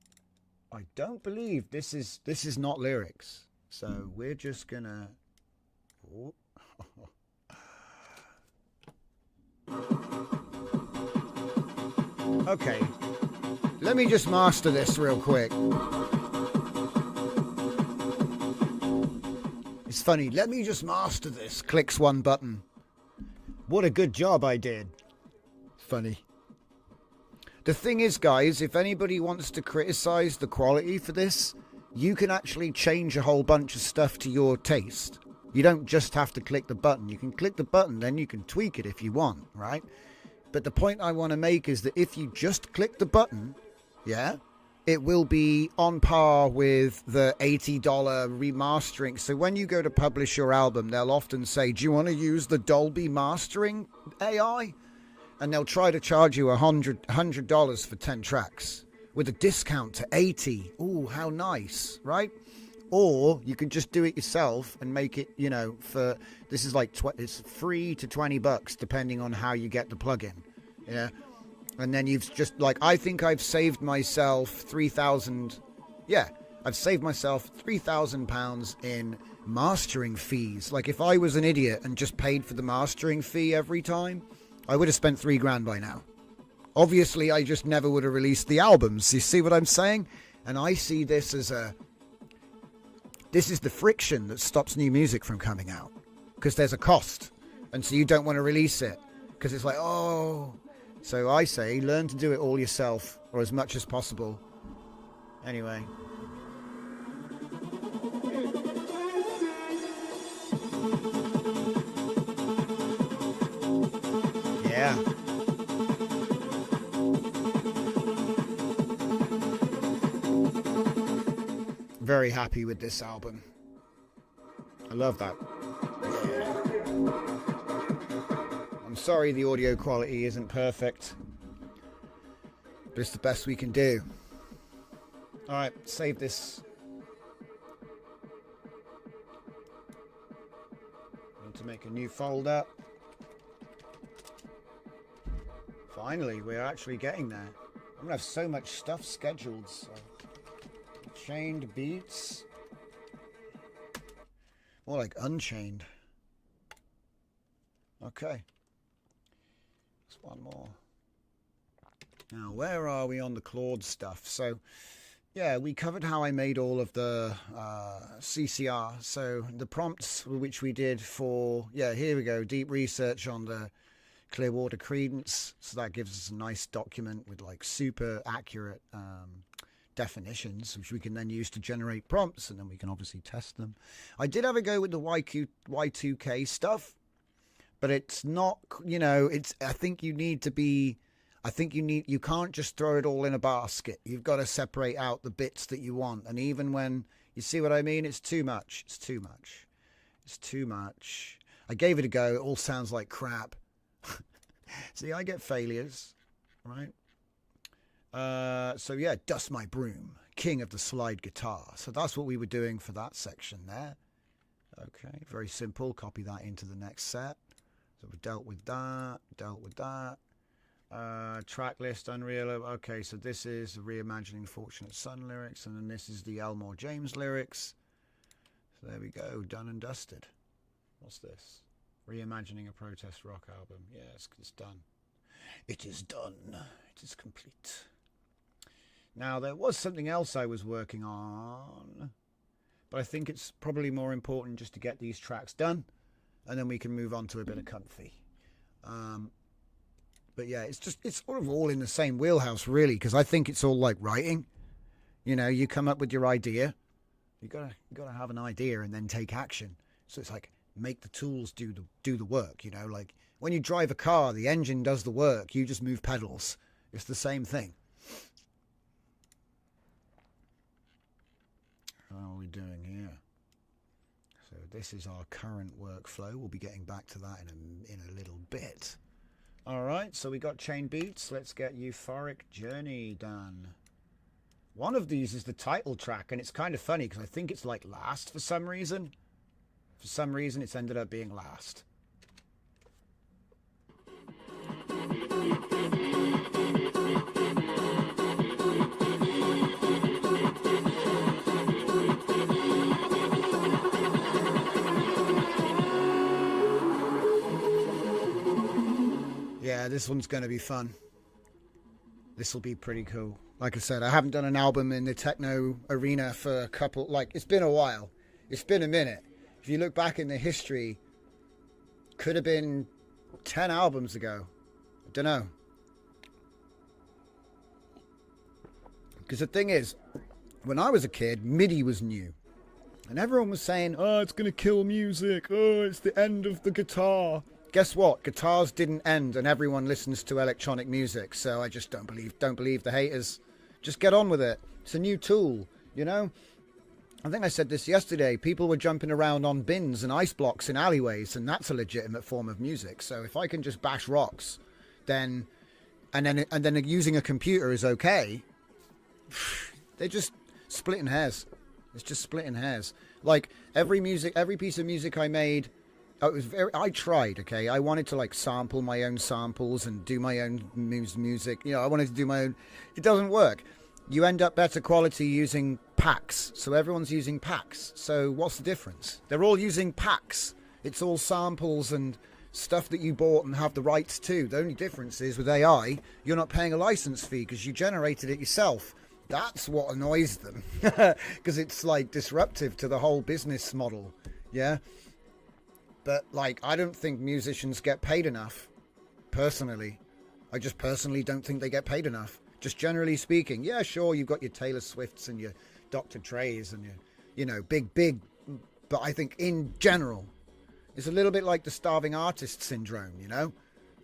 I don't believe this is not lyrics. So we're just gonna. Oh. Okay. Let me just master this real quick. It's funny. Let me just master this. Clicks one button. What a good job I did. Funny. The thing is, guys, if anybody wants to criticize the quality for this, you can actually change a whole bunch of stuff to your taste. You don't just have to click the button. You can click the button, then you can tweak it if you want, right? But the point I want to make is that if you just click the button, yeah, it will be on par with the $80 remastering. So when you go to publish your album, they'll often say, do you want to use the Dolby mastering AI? And they'll try to charge you $100 for 10 tracks with a discount to 80. Ooh, how nice, right? Or you can just do it yourself and make it, you know, for this is like it's free to $20 depending on how you get the plugin. Yeah. And then you've just like I think I've saved myself 3,000. Yeah, I've saved myself £3,000 in mastering fees. Like if I was an idiot and just paid for the mastering fee every time, I would have spent $3,000 by now. Obviously, I just never would have released the albums. You see what I'm saying? And I see this as this is the friction that stops new music from coming out. Because there's a cost. And so you don't want to release it. Because it's like, oh. So I say, learn to do it all yourself. Or as much as possible. Anyway. Yeah. Very happy with this album. I love that. I'm sorry the audio quality isn't perfect, but it's the best we can do. Alright, save this. Need to make a new folder. Finally, we're actually getting there. I'm gonna have so much stuff scheduled. So. Chained beats. More like unchained. Okay. There's one more. Now, where are we on the Claude stuff? So, yeah, we covered how I made all of the CCR. So, the prompts which we did for, yeah, here we go, deep research on the Clearwater Credence. So that gives us a nice document with like super accurate definitions, which we can then use to generate prompts, and then we can obviously test them. I did have a go with the Y2K stuff, but it's not, you know, I think you can't just throw it all in a basket. You've got to separate out the bits that you want. And even when, you see what I mean? It's too much. It's too much. It's too much. I gave it a go. It all sounds like crap. See, I get failures, right? So yeah, Dust My Broom, King of the Slide Guitar. So that's what we were doing for that section there. Okay, very simple. Copy that into the next set. So we've dealt with that, track list, Unreal. Okay, so this is Reimagining Fortunate Son lyrics, and then this is the Elmore James lyrics. So there we go, done and dusted. What's this? Reimagining a protest rock album. Yes, it's done. It is done. It is complete. Now, there was something else I was working on, but I think it's probably more important just to get these tracks done, and then we can move on to a bit of comfy. But yeah, it's sort of all in the same wheelhouse, really, because I think it's all like writing. You know, you come up with your idea. You gotta have an idea and then take action. So it's like, make the tools do the work. You know, like when you drive a car, the engine does the work. You just move pedals. It's the same thing. How are we doing here? So this is our current workflow. We'll be getting back to that in a little bit. All right, so we got chain beats. Let's get Euphoric Journey done. One of these is the title track, and it's kind of funny because I think it's like last for some reason. For some reason, it's ended up being last. Yeah, this one's going to be fun. This will be pretty cool. Like I said, I haven't done an album in the techno arena for a couple, like, it's been a while. It's been a minute. If you look back in the history, could have been 10 albums ago. I don't know. Because the thing is, when I was a kid, MIDI was new. And everyone was saying, oh, it's going to kill music. Oh, it's the end of the guitar. Guess what? Guitars didn't end, and everyone listens to electronic music. So I just don't believe the haters. Just get on with it. It's a new tool, you know? I think I said this yesterday. People were jumping around on bins and ice blocks in alleyways, and that's a legitimate form of music. So if I can just bash rocks, then using a computer is okay. They're just splitting hairs. It's just splitting hairs. Like every piece of music I made, I tried, okay? I wanted to like sample my own samples and do my own music. You know, I wanted to do my own. It doesn't work. You end up better quality using packs. So everyone's using packs. So what's the difference? They're all using packs. It's all samples and stuff that you bought and have the rights to. The only difference is with AI, you're not paying a license fee because you generated it yourself. That's what annoys them. Because it's like disruptive to the whole business model. Yeah. But like, I don't think musicians get paid enough. Personally. I just personally don't think they get paid enough. Just generally speaking. Yeah, sure, you've got your Taylor Swifts and your Dr. Dre's and your, you know, big. But I think in general, it's a little bit like the starving artist syndrome, you know?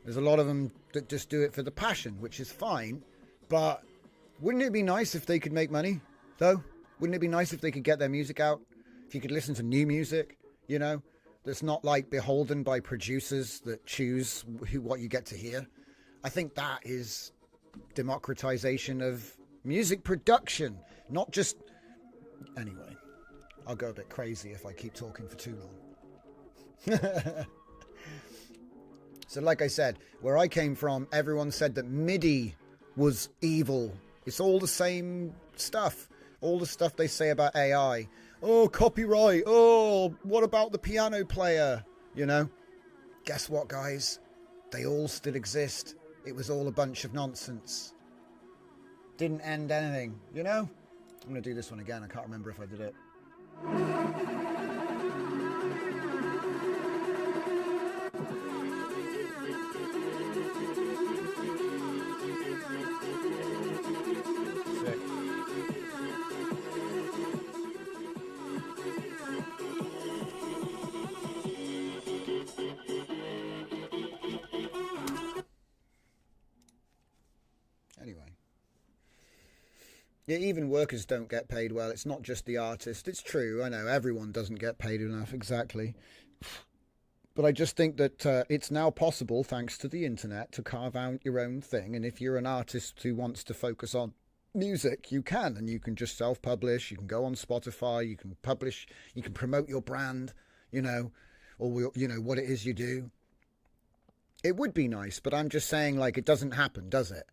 There's a lot of them that just do it for the passion, which is fine. But wouldn't it be nice if they could make money, though? Wouldn't it be nice if they could get their music out? If you could listen to new music, you know? That's not like beholden by producers that choose what you get to hear. I think that is democratization of music production, not just... Anyway, I'll go a bit crazy if I keep talking for too long. So like I said, where I came from, everyone said that MIDI was evil. It's all the same stuff. All the stuff they say about AI. Oh, copyright. Oh, what about the piano player? You know? Guess what, guys? They all still exist. It was all a bunch of nonsense. Didn't end anything, you know? I'm going to do this one again. I can't remember if I did it. Sick. Yeah, even workers don't get paid well. It's not just the artist. It's true. I know everyone doesn't get paid enough. Exactly. But I just think that it's now possible, thanks to the internet, to carve out your own thing. And if you're an artist who wants to focus on music, you can. And you can just self-publish. You can go on Spotify. You can publish. You can promote your brand, or, what it is you do. It would be nice, but I'm just saying, like, it doesn't happen, does it?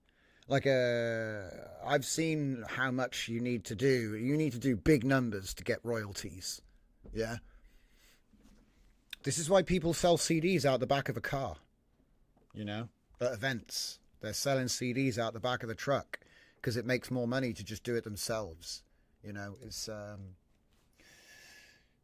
Like, I've seen how much you need to do. You need to do big numbers to get royalties. Yeah? This is why people sell CDs out the back of a car, at events. They're selling CDs out the back of the truck because it makes more money to just do it themselves. It's...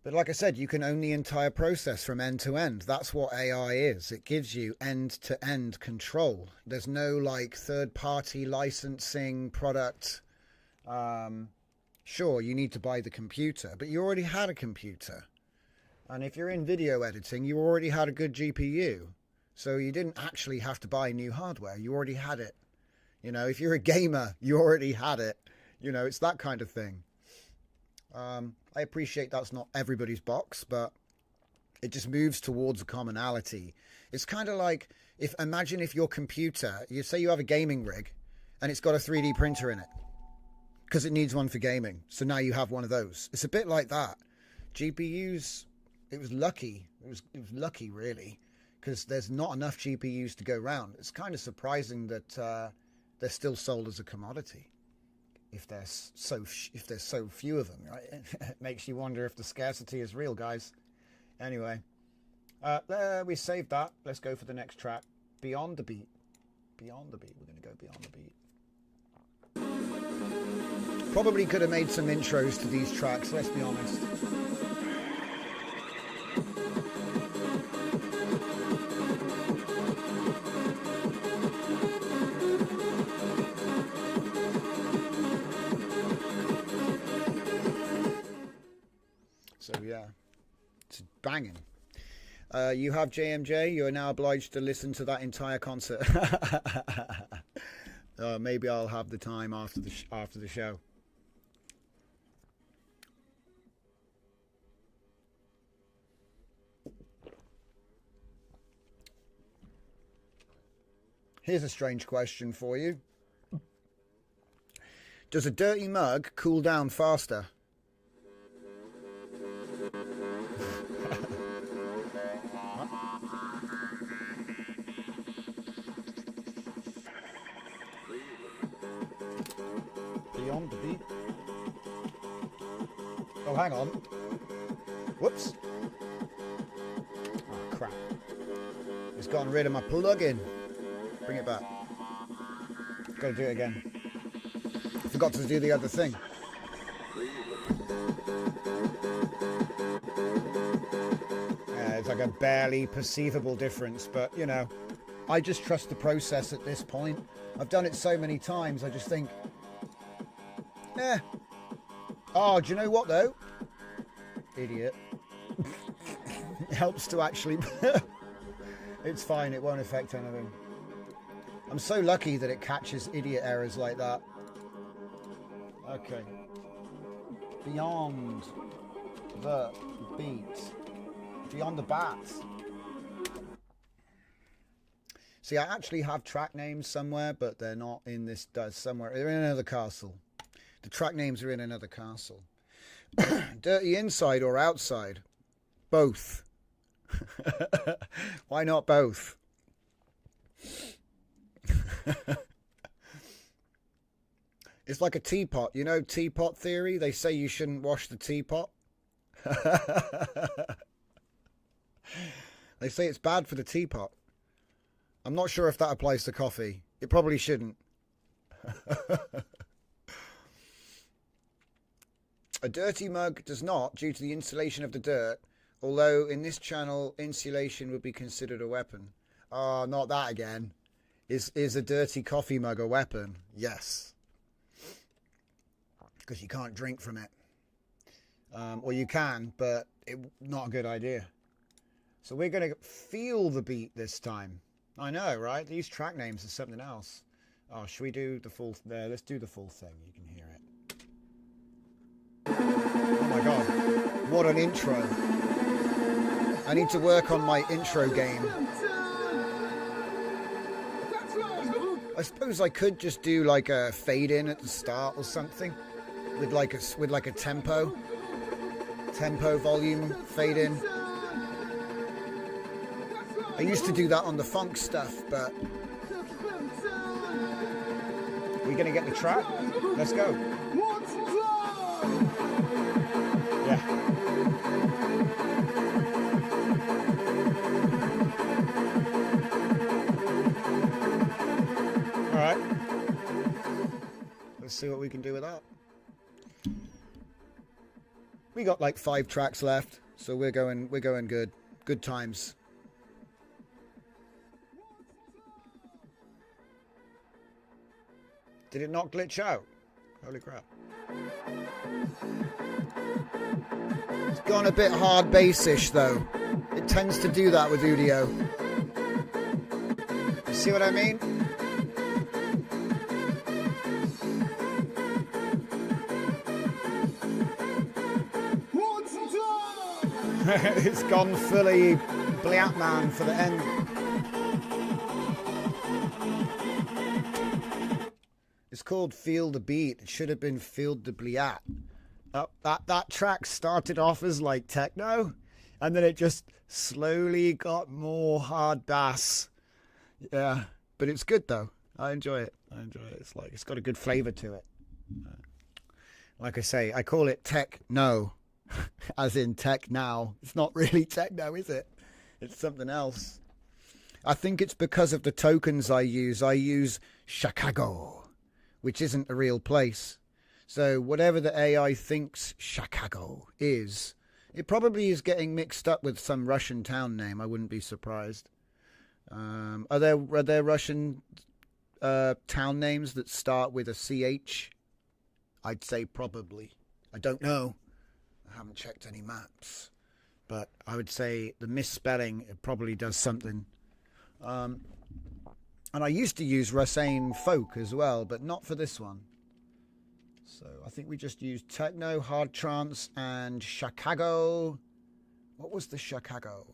But like I said, you can own the entire process from end to end. That's what AI is. It gives you end-to-end control. There's no, like, third-party licensing product. Sure, you need to buy the computer, but you already had a computer. And if you're in video editing, you already had a good GPU. So you didn't actually have to buy new hardware. You already had it. If you're a gamer, you already had it. It's that kind of thing. I appreciate that's not everybody's box, but it just moves towards a commonality. It's kind of like, imagine if your computer, you say you have a gaming rig, and it's got a 3D printer in it, because it needs one for gaming. So now you have one of those. It's a bit like that. GPUs, it was lucky. It was lucky, really, because there's not enough GPUs to go around. It's kind of surprising that they're still sold as a commodity. If there's so few of them, right? It makes you wonder if the scarcity is real, guys. Anyway, we saved that. Let's go for the next track. Beyond the Beat. Beyond the Beat. We're going to go Beyond the Beat. Probably could have made some intros to these tracks, let's be honest. So yeah, it's banging. You have JMJ. You are now obliged to listen to that entire concert. Maybe I'll have the time after the show. Here's a strange question for you. Does a dirty mug cool down faster? Beyond the Beat. Oh, hang on. Whoops. Oh, crap. It's gotten rid of my plug-in. Bring it back. Gotta do it again. Forgot to do the other thing. It's like a barely perceivable difference, but, I just trust the process at this point. I've done it so many times, I just think, Oh, do you know what, though? Idiot. It helps to actually... It's fine, it won't affect anything. I'm so lucky that it catches idiot errors like that. Okay. Beyond the Beat. Beyond the Bat. See, I actually have track names somewhere, but they're not in this... somewhere. They're in another castle. The track names are in another castle. Dirty inside or outside? Both. Why not both? It's like a teapot. You know teapot theory? They say you shouldn't wash the teapot. They say it's bad for the teapot. I'm not sure if that applies to coffee. It probably shouldn't. A dirty mug does not, due to the insulation of the dirt, although in this channel, insulation would be considered a weapon. Oh, not that again. Is a dirty coffee mug a weapon? Yes. Because you can't drink from it. Or you can, but not a good idea. So we're going to feel the beat this time. I know, right? These track names are something else. Oh, should we do the full... There, let's do the full thing. You can hear it. my god. What an intro. I need to work on my intro game. I suppose I could just do like a fade in at the start or something with like a tempo volume fade in. I used to do that on the funk stuff, but we gonna get the track? Let's go. Yeah. All right. Let's see what we can do with that. We got like 5 tracks left, so we're going good. Good times. Did it not glitch out? Holy crap. It's gone a bit hard bassish though. It tends to do that with Udio. You see what I mean? It's gone fully Bliat Man for the end. It's called Feel the Beat. It should have been Feel the Bliat. That track started off as like techno, and then it just slowly got more hard bass. Yeah, but it's good though. I enjoy it. It's got a good flavour to it. Like I say, I call it techno, as in tech now. It's not really techno, is it? It's something else. I think it's because of the tokens I use. I use Chicago, which isn't a real place. So whatever the AI thinks Chicago is, it probably is getting mixed up with some Russian town name. I wouldn't be surprised. Are there Russian town names that start with a CH? I'd say probably. I don't know. I haven't checked any maps. But I would say the misspelling, it probably does something. And I used to use Russane Folk as well, but not for this one. So I think we just used techno, hard trance, and Chicago. What was the Chicago?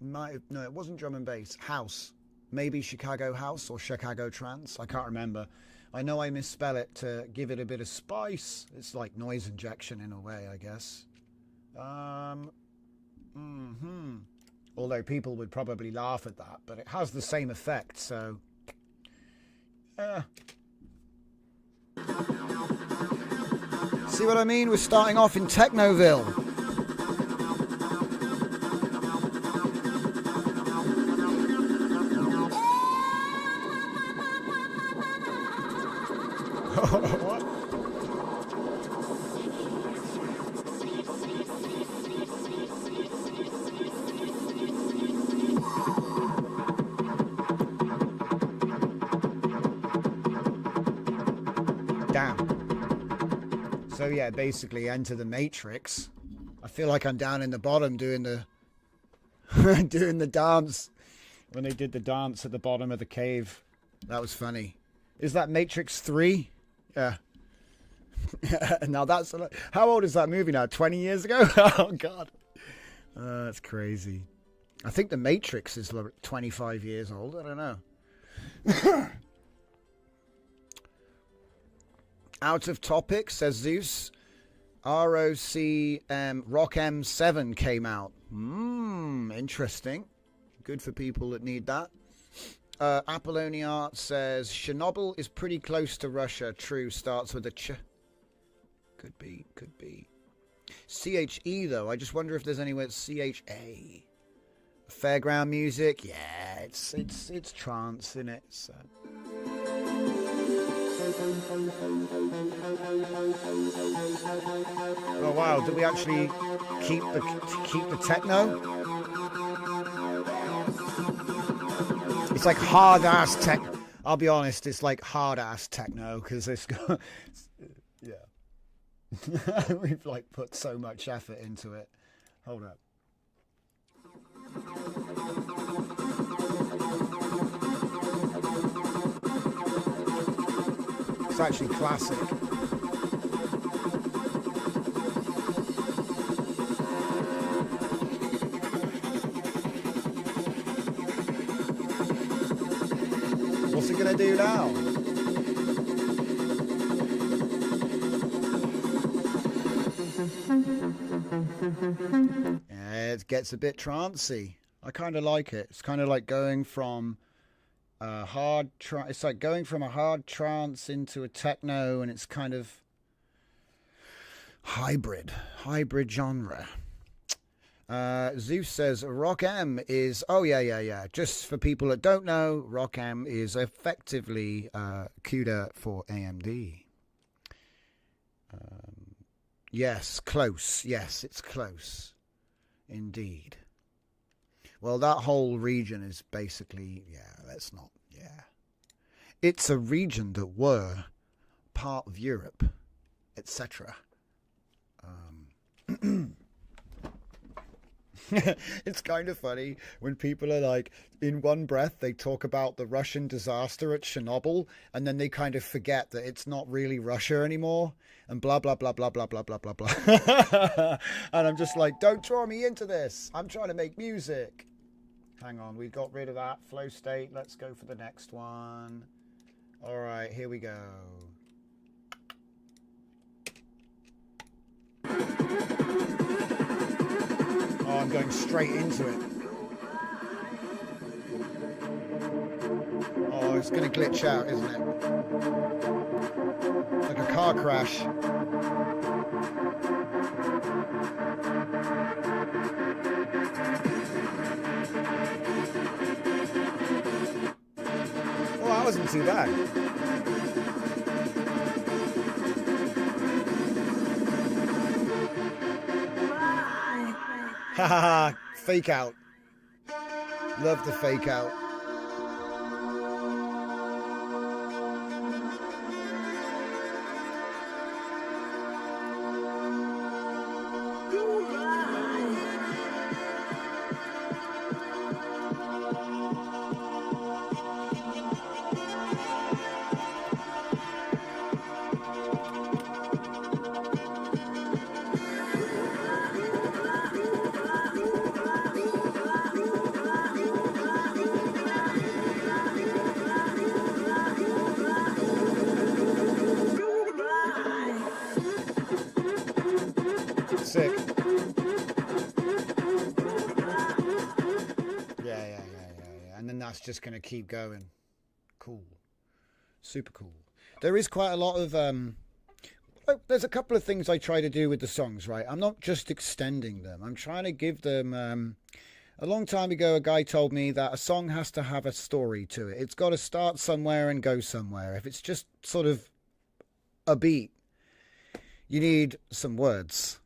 No, it wasn't drum and bass. House. Maybe Chicago House or Chicago Trance. I can't remember. I know I misspell it to give it a bit of spice. It's like noise injection in a way, I guess. Although people would probably laugh at that, but it has the same effect, so... See what I mean? We're starting off in Technoville. What? Damn. So yeah, basically enter the Matrix. I feel like I'm down in the bottom doing the doing the dance. When they did the dance at the bottom of the cave. That was funny. Is that Matrix 3? Yeah. Now that's... How old is that movie now? 20 years ago? Oh, God. That's crazy. I think The Matrix is 25 years old. I don't know. Out of topic, says Zeus. ROC Rock M7 came out. Interesting. Good for people that need that. Apolloniart says Chernobyl is pretty close to Russia. True, starts with a ch. Could be. CHE though. I just wonder if there's anywhere CHA. Fairground music. Yeah, it's trance in it. So. Oh wow! Did we actually keep the techno? It's like hard-ass techno. I'll be honest, it's like hard-ass techno because it's got... Yeah. We've like put so much effort into it. Hold up. It's actually classic. What's it going to do now? Yeah, it gets a bit trancey. I kind of like it. It's kind of like going from a hard it's like going from a hard trance into a techno, and it's kind of hybrid genre. Zeus says Rock M is, oh yeah. Just for people that don't know, Rock M is effectively CUDA for AMD. Yes, close. Yes, it's close. Indeed. Well, that whole region is basically, it's a region that were part of Europe, etc. It's kind of funny when people are like, in one breath, they talk about the Russian disaster at Chernobyl, and then they kind of forget that it's not really Russia anymore, and blah, blah, blah, blah, blah, blah, blah, blah, blah. And I'm just like, don't draw me into this. I'm trying to make music. Hang on, we got rid of that flow state. Let's go for the next one. All right, here we go. Oh, I'm going straight into it. Oh, it's going to glitch out, isn't it? It's like a car crash. Well, that wasn't too bad. Haha, fake out. Love the fake out. Sick. Yeah. And then that's just going to keep going. Cool. Super cool. There is quite a lot of... there's a couple of things I try to do with the songs, right? I'm not just extending them. I'm trying to give them... a long time ago, a guy told me that a song has to have a story to it. It's got to start somewhere and go somewhere. If it's just sort of a beat, you need some words.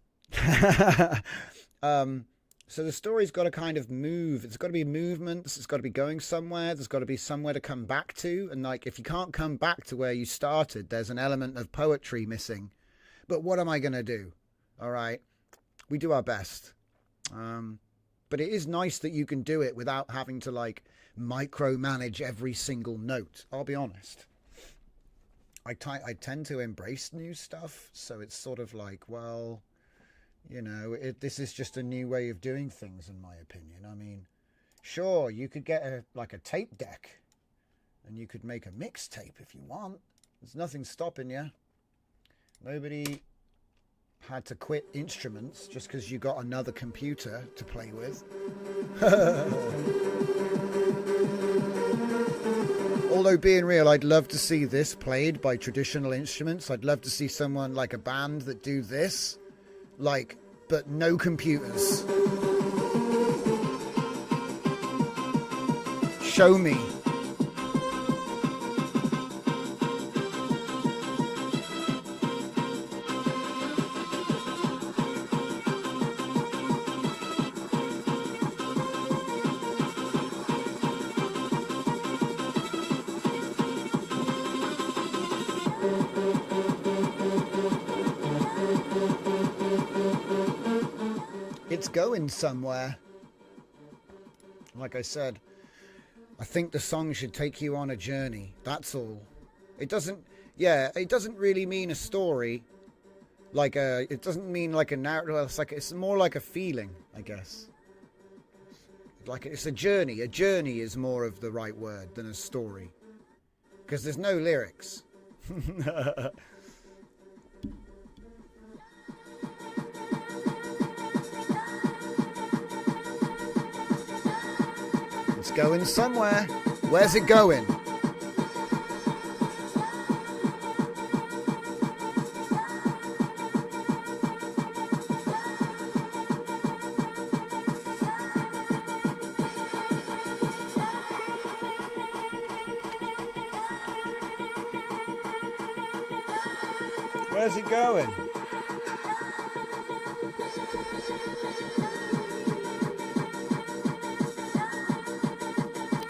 So the story's got to kind of move. It's got to be movements. It's got to be going somewhere. There's got to be somewhere to come back to. And like, if you can't come back to where you started, there's an element of poetry missing. But what am I going to do? All right. We do our best. But it is nice that you can do it without having to like micromanage every single note. I'll be honest. I tend to embrace new stuff. So it's sort of like, well... You know, this is just a new way of doing things, in my opinion. I mean, sure, you could get a tape deck and you could make a mixtape if you want. There's nothing stopping you. Nobody had to quit instruments just because you got another computer to play with. Although, being real, I'd love to see this played by traditional instruments. I'd love to see someone like a band that do this. Like, but no computers. Show me. It's going somewhere. Like I said, I think the song should take you on a journey. That's all. It doesn't really mean a story. It doesn't mean like a narrative. It's more like a feeling, I guess. Like it's a journey. A journey is more of the right word than a story. because there's no lyrics. It's going somewhere. Where's it going? Where's it going?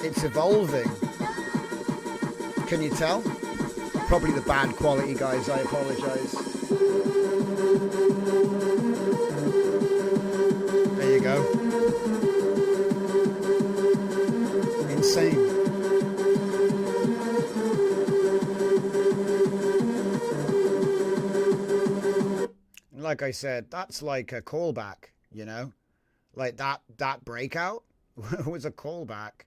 It's evolving. Can you tell? Probably the bad quality, guys. I apologize. There you go. Insane. Like I said, that's like a callback, you know? Like that breakout was a callback.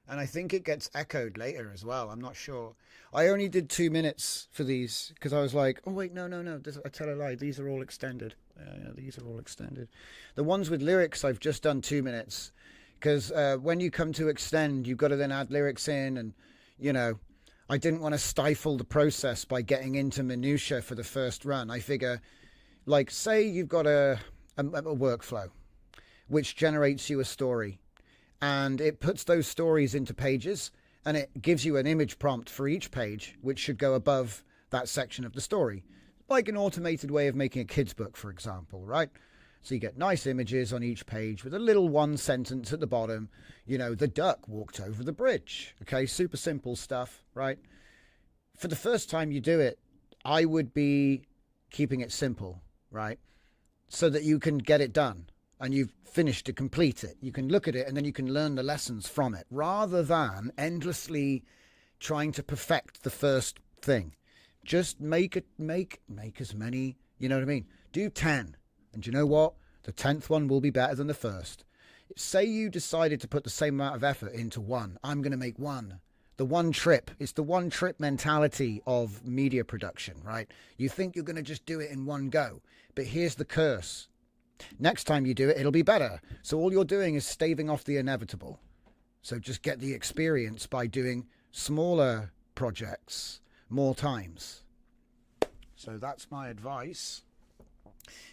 And I think it gets echoed later as well. I'm not sure. I only did 2 minutes for these because I was like, oh, wait, no. I tell a lie. These are all extended. Yeah, these are all extended. The ones with lyrics, I've just done 2 minutes because when you come to extend, you've got to then add lyrics in. And, you know, I didn't want to stifle the process by getting into minutia for the first run. I figure, like, say you've got a workflow which generates you a story. And it puts those stories into pages, and it gives you an image prompt for each page, which should go above that section of the story. Like an automated way of making a kid's book, for example, right? So you get nice images on each page with a little one sentence at the bottom. You know, the duck walked over the bridge. Okay, super simple stuff, right? For the first time you do it, I would be keeping it simple, right? So that you can get it done. And you've finished to complete it. You can look at it and then you can learn the lessons from it rather than endlessly trying to perfect the first thing. Just make as many, you know what I mean? Do 10. And you know what? The 10th one will be better than the first. Say you decided to put the same amount of effort into one. I'm going to make one. The one trip. It's the one trip mentality of media production, right? You think you're going to just do it in one go. But here's the curse. Next time you do it, it'll be better. So all you're doing is staving off the inevitable. So just get the experience by doing smaller projects more times. So that's my advice.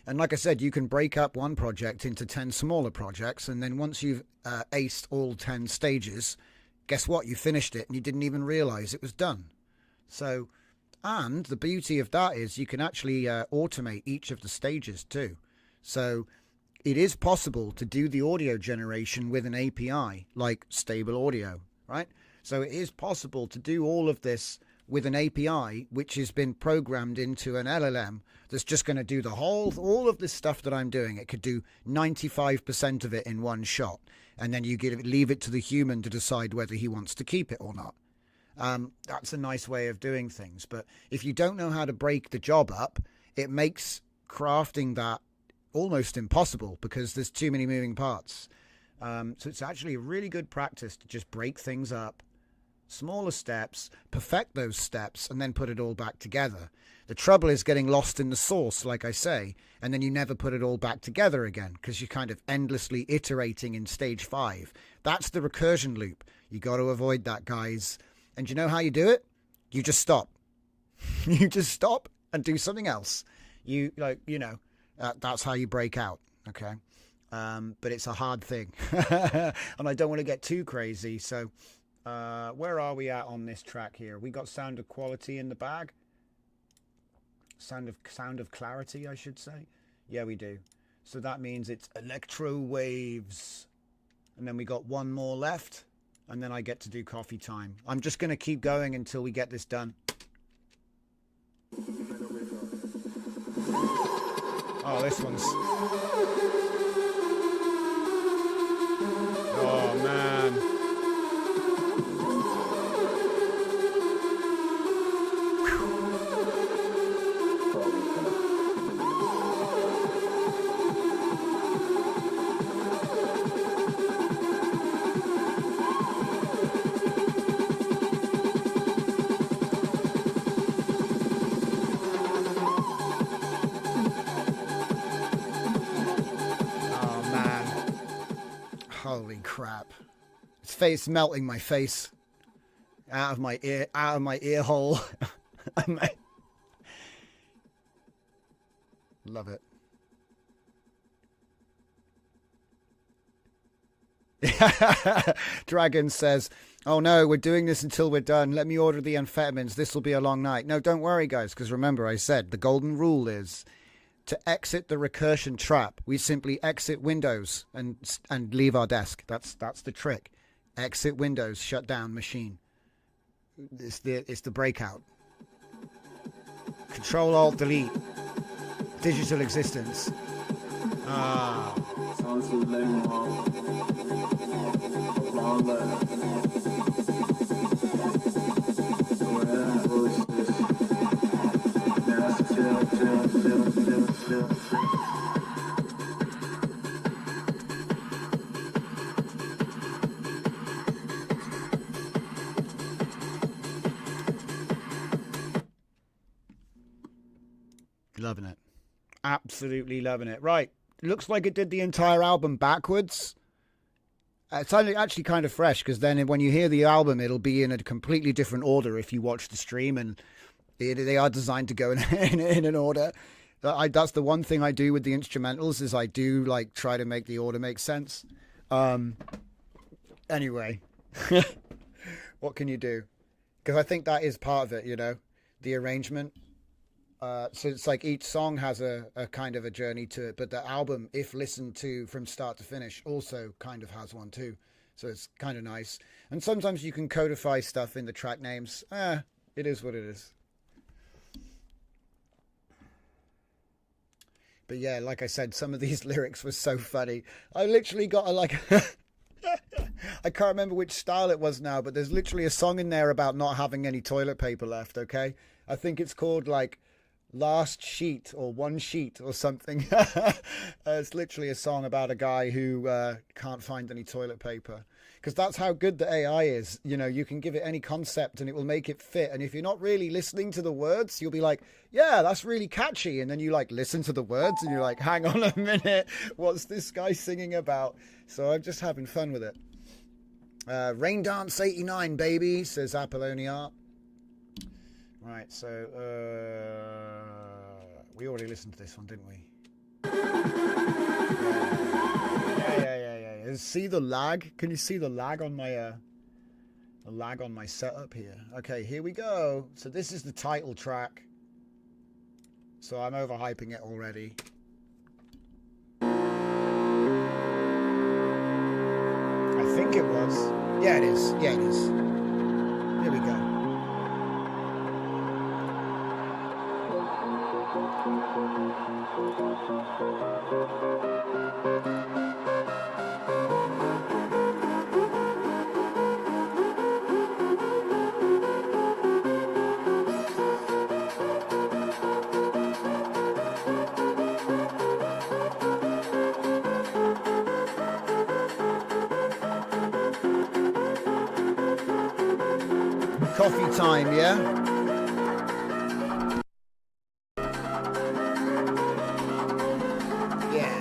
And like I said, you can break up one project into 10 smaller projects. And then once you've aced all 10 stages, guess what? You finished it and you didn't even realize it was done. So, and the beauty of that is you can actually automate each of the stages too. So it is possible to do the audio generation with an API like Stable Audio, right? So it is possible to do all of this with an API which has been programmed into an LLM that's just going to do all of this stuff that I'm doing. It could do 95% of it in one shot, and then you leave it to the human to decide whether he wants to keep it or not. That's a nice way of doing things. But if you don't know how to break the job up, it makes crafting that almost impossible because there's too many moving parts. So it's actually a really good practice to just break things up, smaller steps, perfect those steps, and then put it all back together. The trouble is getting lost in the source, like I say, and then you never put it all back together again because you're kind of endlessly iterating in stage 5. That's the recursion loop. You got to avoid that, guys. And you know how you do it? You just stop. You just stop and do something else. That's how you break out, okay? But it's a hard thing. And I don't want to get too crazy. So where are we at on this track here? We got sound of quality in the bag. Sound of clarity, I should say. Yeah, we do. So that means it's electro waves. And then we got one more left. And then I get to do coffee time. I'm just going to keep going until we get this done. Oh, this one's... Oh, man. crap. His face melting my face. Out of my ear hole. Love it. Dragon says, oh no, we're doing this until we're done. Let me order the amphetamines. This will be a long night. No, don't worry, guys, because remember I said the golden rule is to exit the recursion trap. We simply exit Windows and leave our desk. That's the trick. Exit Windows, shut down machine. It's the breakout. Control Alt Delete. Digital existence. Ah. Loving it. Absolutely loving it. Right. Looks like it did the entire album backwards. It's actually kind of fresh, because then when you hear the album, it'll be in a completely different order if you watch the stream, and they are designed to go in an order. That's the one thing I do with the instrumentals, is I do like try to make the order make sense. Anyway, what can you do? Because I think that is part of it, you know, the arrangement. So it's like each song has a kind of a journey to it, but the album, if listened to from start to finish, also kind of has one too. So it's kind of nice. And sometimes you can codify stuff in the track names. It is what it is. But yeah, like I said, some of these lyrics were so funny. I literally got a like... I can't remember which style it was now, but there's literally a song in there about not having any toilet paper left, okay? I think it's called like Last Sheet or One Sheet or something. It's literally a song about a guy who can't find any toilet paper. Because that's how good the AI is. You know, you can give it any concept and it will make it fit. And if you're not really listening to the words, you'll be like, yeah, that's really catchy. And then you like listen to the words and you're like, hang on a minute, what's this guy singing about? So I'm just having fun with it. Rain Dance 89, baby, says Apollonia. Right, so we already listened to this one, didn't we? Yeah. See the lag? Can you see the lag on my setup here? Okay, here we go. So this is the title track. So I'm overhyping it already. I think it was. Yeah, it is. Yeah, it is. Here we go. Coffee time, yeah? Yeah.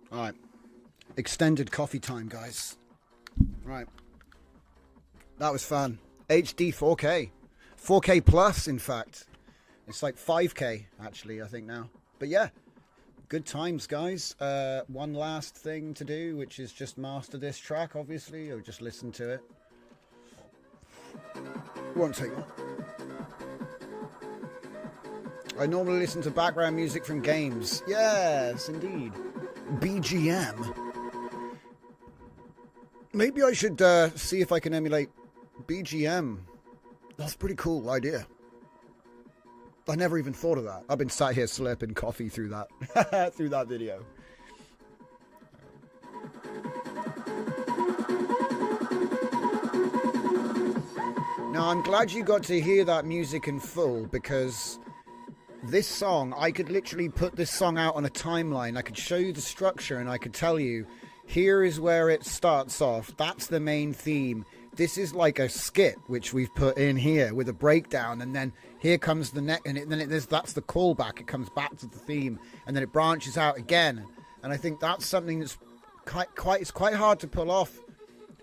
All right. Extended coffee time, guys. Right. That was fun. HD 4K. 4K plus, in fact. It's like 5K, actually, I think now. But yeah, good times, guys. One last thing to do, which is just master this track, obviously, or just listen to it. Won't take long. I normally listen to background music from games. Yes, indeed. BGM. Maybe I should see if I can emulate BGM. That's a pretty cool idea. I never even thought of that. I've been sat here slurping coffee through that through that video. Now, I'm glad you got to hear that music in full, because this song, I could literally put this song out on a timeline. I could show you the structure and I could tell you, here is where it starts off. That's the main theme. This is like a skit, which we've put in here with a breakdown. And then here comes the next, and that's the callback. It comes back to the theme and then it branches out again. And I think that's something that's it's quite hard to pull off.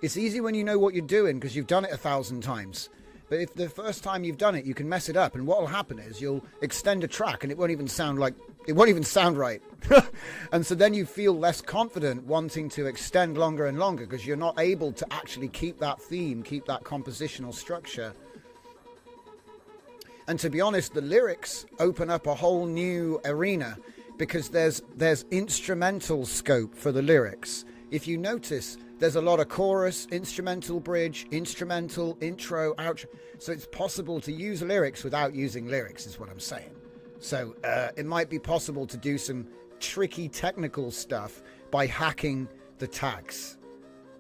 It's easy when you know what you're doing because you've done it 1,000 times. But if the first time you've done it, you can mess it up. And what will happen is you'll extend a track and it won't even sound right. And so then you feel less confident wanting to extend longer and longer because you're not able to actually keep that theme, keep that compositional structure. And to be honest, the lyrics open up a whole new arena because there's instrumental scope for the lyrics. If you notice, there's a lot of chorus, instrumental bridge, instrumental, intro, outro. So it's possible to use lyrics without using lyrics, is what I'm saying. So it might be possible to do some tricky technical stuff by hacking the tags.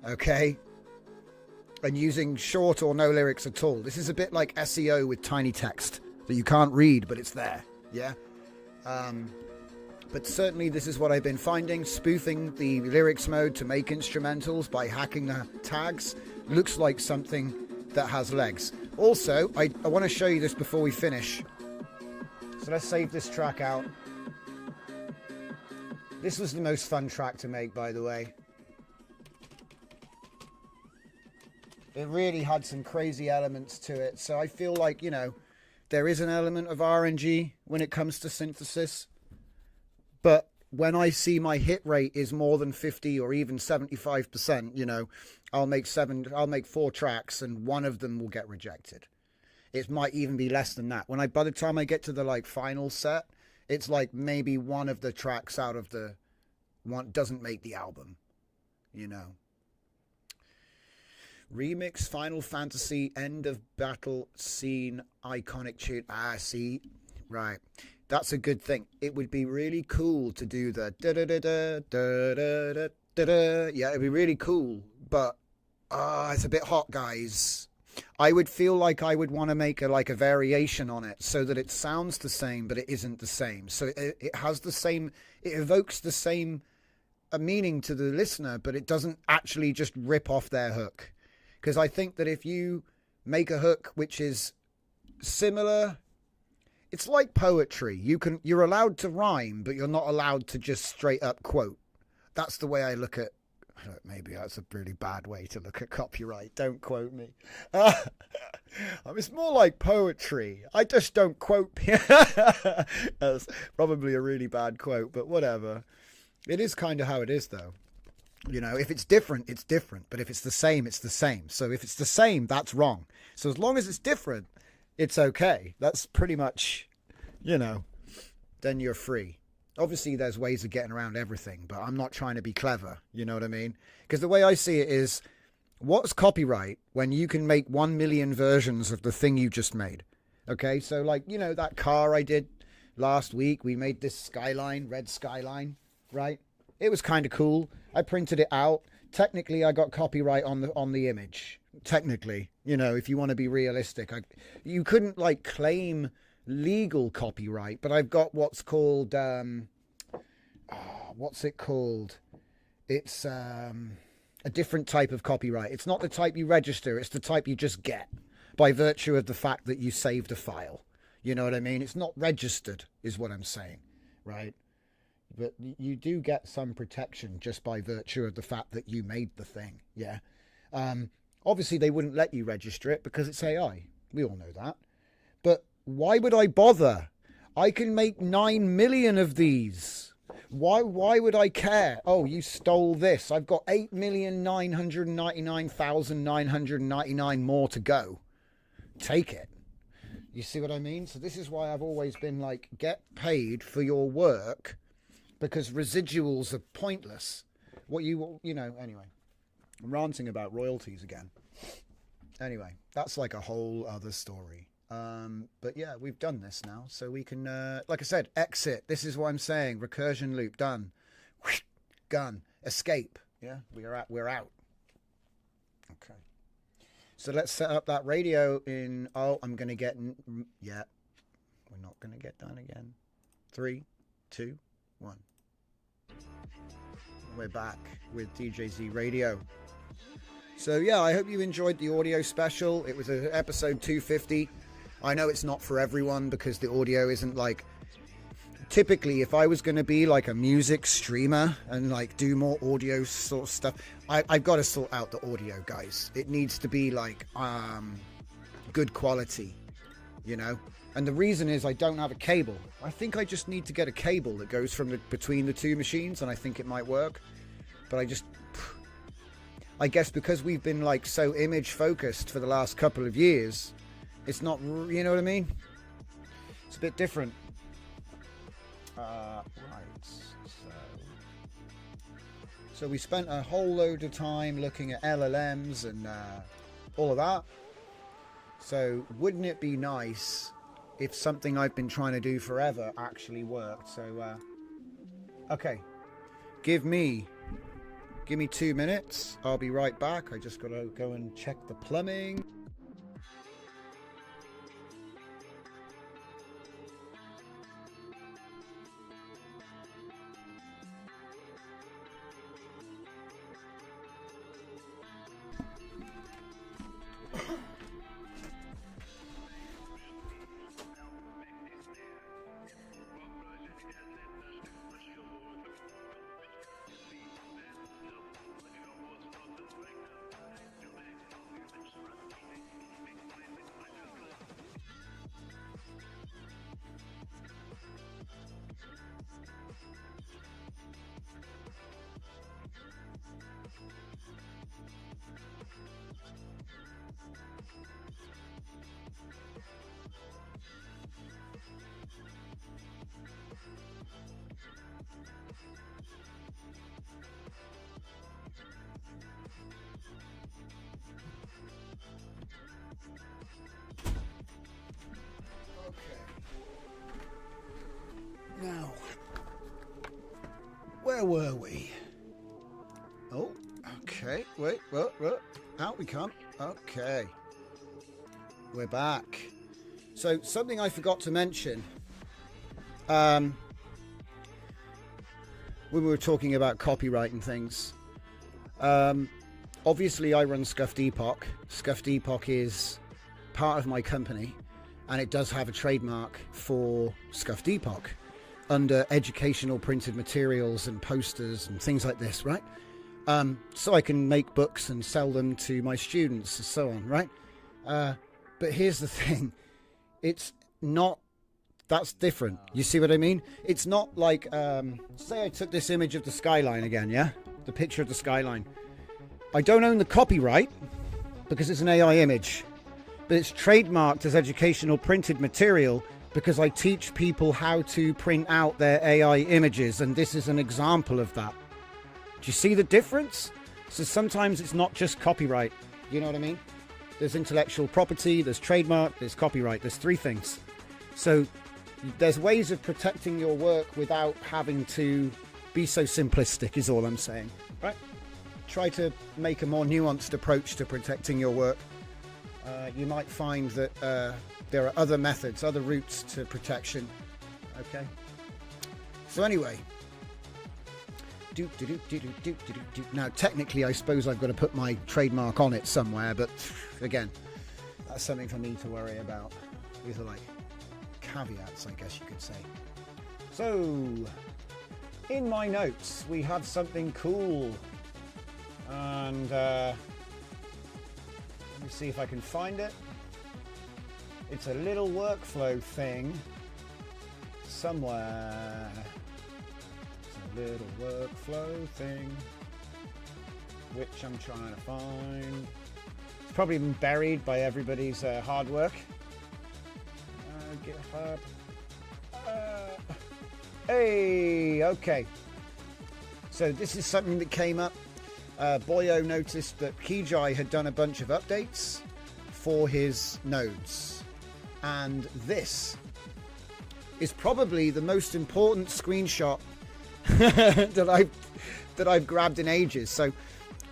Okay? And using short or no lyrics at all. This is a bit like SEO with tiny text that you can't read, but it's there. Yeah? But certainly this is what I've been finding. Spoofing the lyrics mode to make instrumentals by hacking the tags looks like something that has legs. Also, I want to show you this before we finish. So let's save this track out. This was the most fun track to make, by the way. It really had some crazy elements to it. So I feel like, you know, there is an element of RNG when it comes to synthesis. But when I see my hit rate is more than 50 or even 75%, you know, I'll make 4 tracks and one of them will get rejected. It might even be less than that. By the time I get to the like final set, it's like maybe one of the tracks out of the one doesn't make the album, you know. Remix Final Fantasy End of Battle Scene iconic tune. Ah, see, right. That's a good thing. It would be really cool to do the da da da da da da da da da. Yeah, it'd be really cool, but it's a bit hot, guys. I would feel like I would want to make a variation on it so that it sounds the same, but it isn't the same. So it has the same. It evokes the same meaning to the listener, but it doesn't actually just rip off their hook. Because I think that if you make a hook which is similar, it's like poetry. You're allowed to rhyme, but you're not allowed to just straight up quote. That's the way I look at. Maybe that's a really bad way to look at copyright. Don't quote me. It's more like poetry. I just don't quote. That's probably a really bad quote, but whatever. It is kind of how it is, though. You know, if it's different, it's different. But if it's the same, it's the same. So if it's the same, that's wrong. So as long as it's different, it's okay. That's pretty much, you know, then you're free. Obviously, there's ways of getting around everything, but I'm not trying to be clever. You know what I mean? Because the way I see it is, what's copyright when you can make 1 million versions of the thing you just made? Okay, so like, you know, that car I did last week, we made this Skyline, red Skyline, right? It was kind of cool. I printed it out. Technically, I got copyright on the image. Technically, you know, if you want to be realistic, you couldn't like claim legal copyright, but I've got what's called what's it called? It's a different type of copyright. It's not the type you register. It's the type you just get by virtue of the fact that you saved a file. You know what I mean? It's not registered, is what I'm saying, right? But you do get some protection just by virtue of the fact that you made the thing. Yeah. Obviously, they wouldn't let you register it because it's AI. We all know that. But why would I bother? I can make 9 million of these. Why would I care? Oh, you stole this. I've got 8,999,999 more to go. Take it. You see what I mean? So this is why I've always been like, get paid for your work. Because residuals are pointless. You know, anyway. I'm ranting about royalties again. Anyway, that's like a whole other story. But yeah, we've done this now. So we can, like I said, exit. This is what I'm saying. Recursion loop, done. Gun. Escape. Yeah, we're out. Okay. So let's set up that radio in, I'm going to get, yeah. We're not going to get done again. 3, 2, 1. We're back with DJZ Radio. So yeah, I hope you enjoyed the audio special. It was episode 250. I know it's not for everyone because the audio isn't like... Typically, if I was going to be like a music streamer and like do more audio sort of stuff, I've got to sort out the audio, guys. It needs to be like good quality, you know? And the reason is I don't have a cable. I think I just need to get a cable that goes from between the two machines, and I think it might work. But I guess because we've been like so image focused for the last couple of years, it's not, you know what I mean? It's a bit different. Right. So we spent a whole load of time looking at LLMs and all of that. So wouldn't it be nice if something I've been trying to do forever actually worked? So, okay. Give me 2 minutes. I'll be right back. I just got to go and check the plumbing. where were we? Oh, okay. Wait, what? Out we come. Okay. We're back. So, something I forgot to mention. When we were talking about copyright and things. Obviously, I run Scuffed Epoch. Scuffed Epoch is part of my company, and it does have a trademark for Scuffed Epoch under educational printed materials and posters and things like this, right? So I can make books and sell them to my students and so on, right? But here's the thing. It's not... That's different. You see what I mean? It's not like... say I took this image of the skyline again, yeah? The picture of the skyline. I don't own the copyright because it's an AI image. But it's trademarked as educational printed material because I teach people how to print out their AI images, and this is an example of that. Do you see the difference? So sometimes it's not just copyright. You know what I mean? There's intellectual property, there's trademark, there's copyright. There's three things. So there's ways of protecting your work without having to be so simplistic, is all I'm saying. Right? Try to make a more nuanced approach to protecting your work. You might find that there are other methods, other routes to protection. Okay. So anyway, now technically I suppose I've got to put my trademark on it somewhere, but again, that's something for me to worry about. These are like caveats, I guess you could say. So in my notes we have something cool, and let me see if I can find it. It's a little workflow thing somewhere. It's a little workflow thing which I'm trying to find. It's probably been buried by everybody's hard work. GitHub. Hey, okay. So this is something that came up. Boyo noticed that Kijai had done a bunch of updates for his nodes, and this is probably the most important screenshot that I've grabbed in ages. So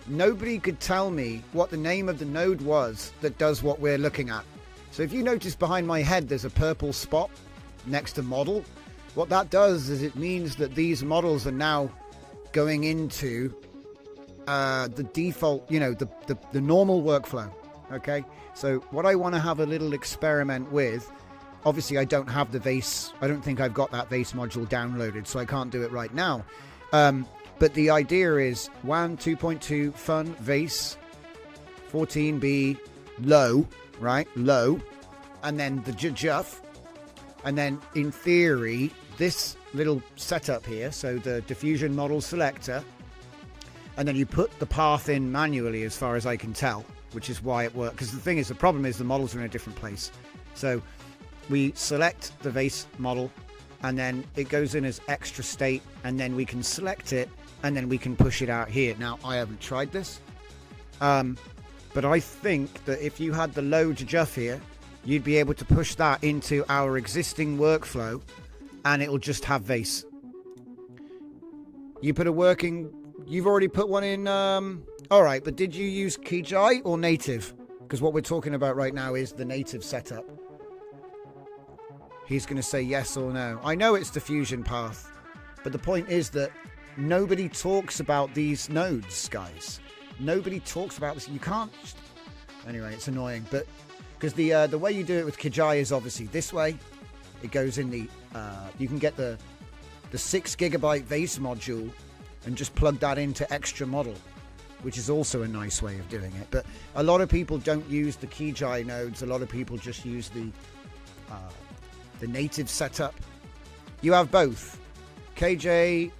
nobody could tell me what the name of the node was that does what we're looking at. So if you notice behind my head there's a purple spot next to model. What that does is it means that these models are now going into the default, you know, the normal workflow. Okay, so what I want to have a little experiment with, obviously I don't have the vase, I don't think I've got that vase module downloaded, so I can't do it right now, but the idea is WAN 2.2 fun vase 14b low, right, low, and then the juff, and then in theory this little setup here, so the diffusion model selector, and then you put the path in manually as far as I can tell, which is why it works. Because the thing is, the problem is the models are in a different place. So we select the vase model, and then it goes in as extra state, and then we can select it, and then we can push it out here. Now, I haven't tried this, but I think that if you had the low juff here, you'd be able to push that into our existing workflow, and it'll just have vase. You put a working... You've already put one in, all right, but did you use Kijai or native? Because what we're talking about right now is the native setup. He's going to say yes or no. I know it's diffusion path, but the point is that nobody talks about these nodes, guys. Nobody talks about this. You can't... Anyway, it's annoying, but... Because the way you do it with Kijai is obviously this way. It goes in the... you can get the 6 gigabyte vase module and just plug that into extra model, which is also a nice way of doing it. But a lot of people don't use the Kijai nodes. A lot of people just use the native setup. You have both. KJ,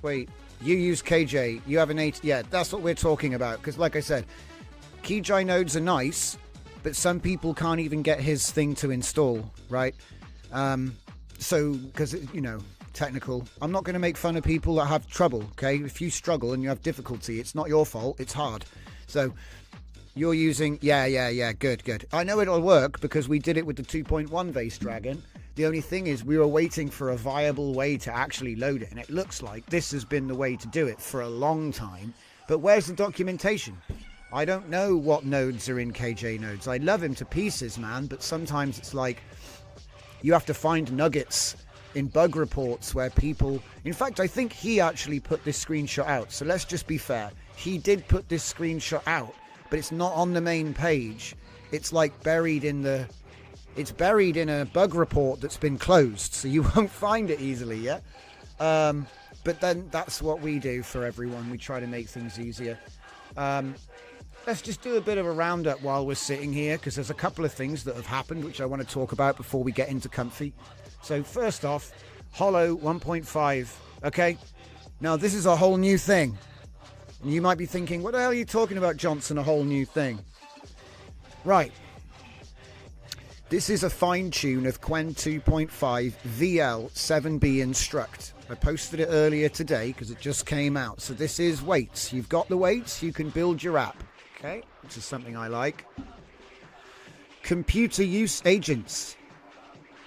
wait, you use KJ. You have a native. Yeah, that's what we're talking about. Because like I said, Kijai nodes are nice, but some people can't even get his thing to install, right? So, because, you know, technical. I'm not going to make fun of people that have trouble, okay? If you struggle and you have difficulty, it's not your fault, it's hard. So you're using, yeah, good. I know it'll work because we did it with the 2.1 vase dragon, The only thing is we were waiting for a viable way to actually load it. And it looks like this has been the way to do it for a long time. But where's the documentation? I don't know what nodes are in KJ nodes. I love him to pieces, man. But sometimes it's like you have to find nuggets in bug reports where people... In fact, I think he actually put this screenshot out. So let's just be fair. He did put this screenshot out, but it's not on the main page. It's like buried in the... It's buried in a bug report that's been closed, so you won't find it easily, yeah? But then that's what we do for everyone. We try to make things easier. Let's just do a bit of a roundup while we're sitting here, because there's a couple of things that have happened which I want to talk about before we get into comfy. So first off, Hollow 1.5, okay? Now this is a whole new thing. And you might be thinking, what the hell are you talking about, Johnson, a whole new thing? Right. This is a fine-tune of Quen 2.5 VL7B Instruct. I posted it earlier today because it just came out. So this is weights. You've got the weights, you can build your app. Okay, which is something I like. Computer use agents.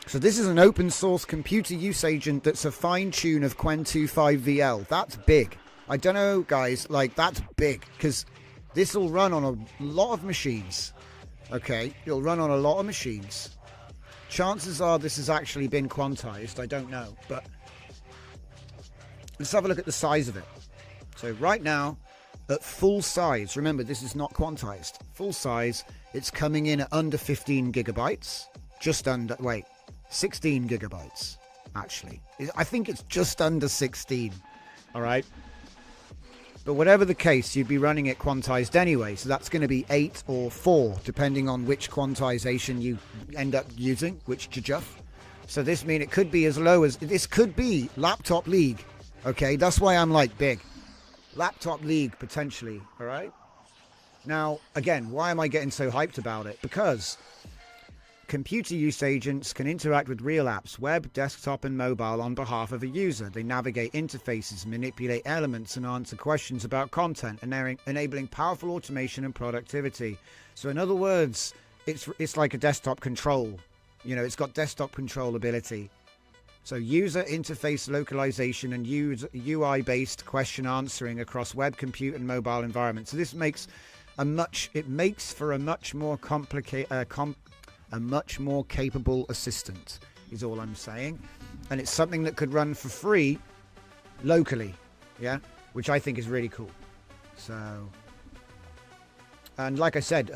So this is an open source computer use agent that's a fine-tune of Quen 2.5 VL. That's big. I don't know, guys, like that's big because this will run on a lot of machines. Okay, it'll run on a lot of machines. Chances are this has actually been quantized. I don't know, but let's have a look at the size of it. So right now, at full size, remember this is not quantized. Full size, it's coming in at under 15 gigabytes. Just under, wait, 16 gigabytes, actually. I think it's just under 16, all right? But whatever the case, you'd be running it quantized anyway. So that's going to be 8 or 4, depending on which quantization you end up using, which juff. So this means it could be as low as... This could be Laptop League. Okay, that's why I'm like big. Laptop League, potentially. All right? Now, again, why am I getting so hyped about it? Because computer use agents can interact with real apps, web, desktop, and mobile on behalf of a user. They navigate interfaces, manipulate elements, and answer questions about content, enabling powerful automation and productivity. So in other words, it's like a desktop control. You know, it's got desktop controllability. So user interface localization and UI-based question answering across web, compute, and mobile environments. So this makes for a much more complicated... a much more capable assistant is all I'm saying. And it's something that could run for free locally, yeah, which I think is really cool. So, and like I said,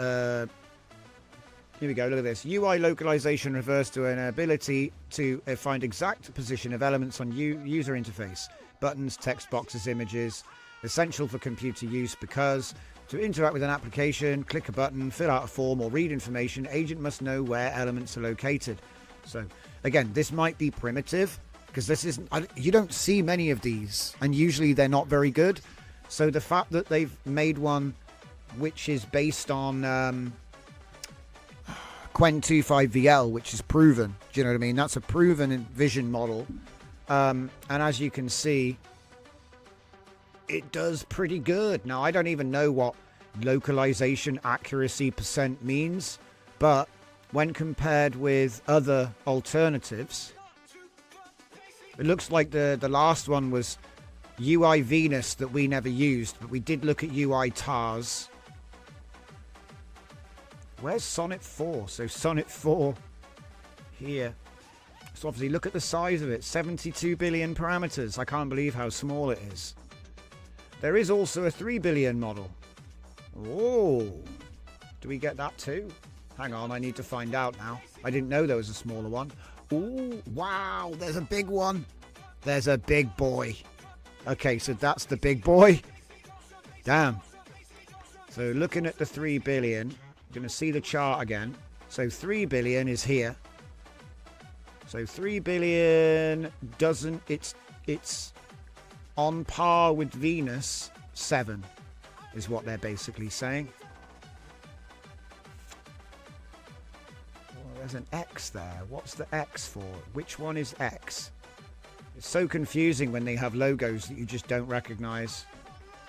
here we go, look at this. UI localization refers to an ability to find exact position of elements on user interface, buttons, text boxes, images, essential for computer use because to interact with an application, click a button, fill out a form, or read information, agent must know where elements are located. So, again, this might be primitive, because this isn't... You don't see many of these, and usually they're not very good. So the fact that they've made one which is based on Quen 2.5 VL, which is proven, do you know what I mean? That's a proven vision model. And as you can see, it does pretty good. Now, I don't even know what localization accuracy % means, but when compared with other alternatives, it looks like the last one was UI Venus that we never used, but we did look at UI TARS. Where's Sonnet 4? So Sonnet 4 here. So obviously look at the size of it, 72 billion parameters. I can't believe how small it is. There is also a 3 billion model. Oh, do we get that too? Hang on, I need to find out now. I didn't know there was a smaller one. Oh, wow, there's a big one. There's a big boy. Okay, so that's the big boy. Damn. So looking at the 3 billion, you're going to see the chart again. So 3 billion is here. So 3 billion doesn't, it's on par with Venus 7 is what they're basically saying. Oh, there's an X there. What's the X for? Which one is X? It's so confusing when they have logos that you just don't recognize.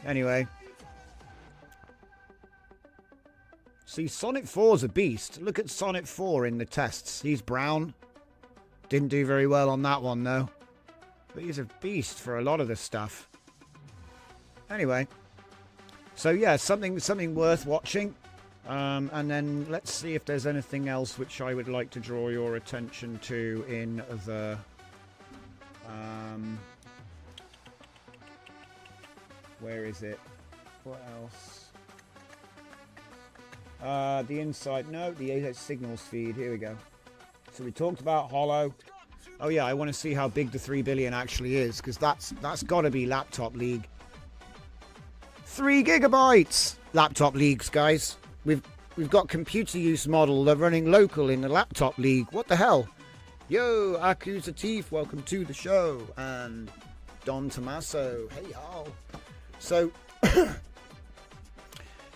Anyway. See, Sonnet 4's a beast. Look at Sonnet 4 in the tests. He's brown. Didn't do very well on that one, though. But he's a beast for a lot of this stuff. Anyway. So, yeah, something worth watching. And then let's see if there's anything else which I would like to draw your attention to in the... where is it? What else? The inside. No, the signals feed. Here we go. So we talked about Hollow. Oh yeah, I want to see how big the 3 billion actually is, because that's got to be Laptop League. 3 gigabytes. Laptop Leagues, guys. We've got computer use model. They're running local in the Laptop League. What the hell? Yo, Accusatif, welcome to the show. And Don Tommaso, hey y'all. So,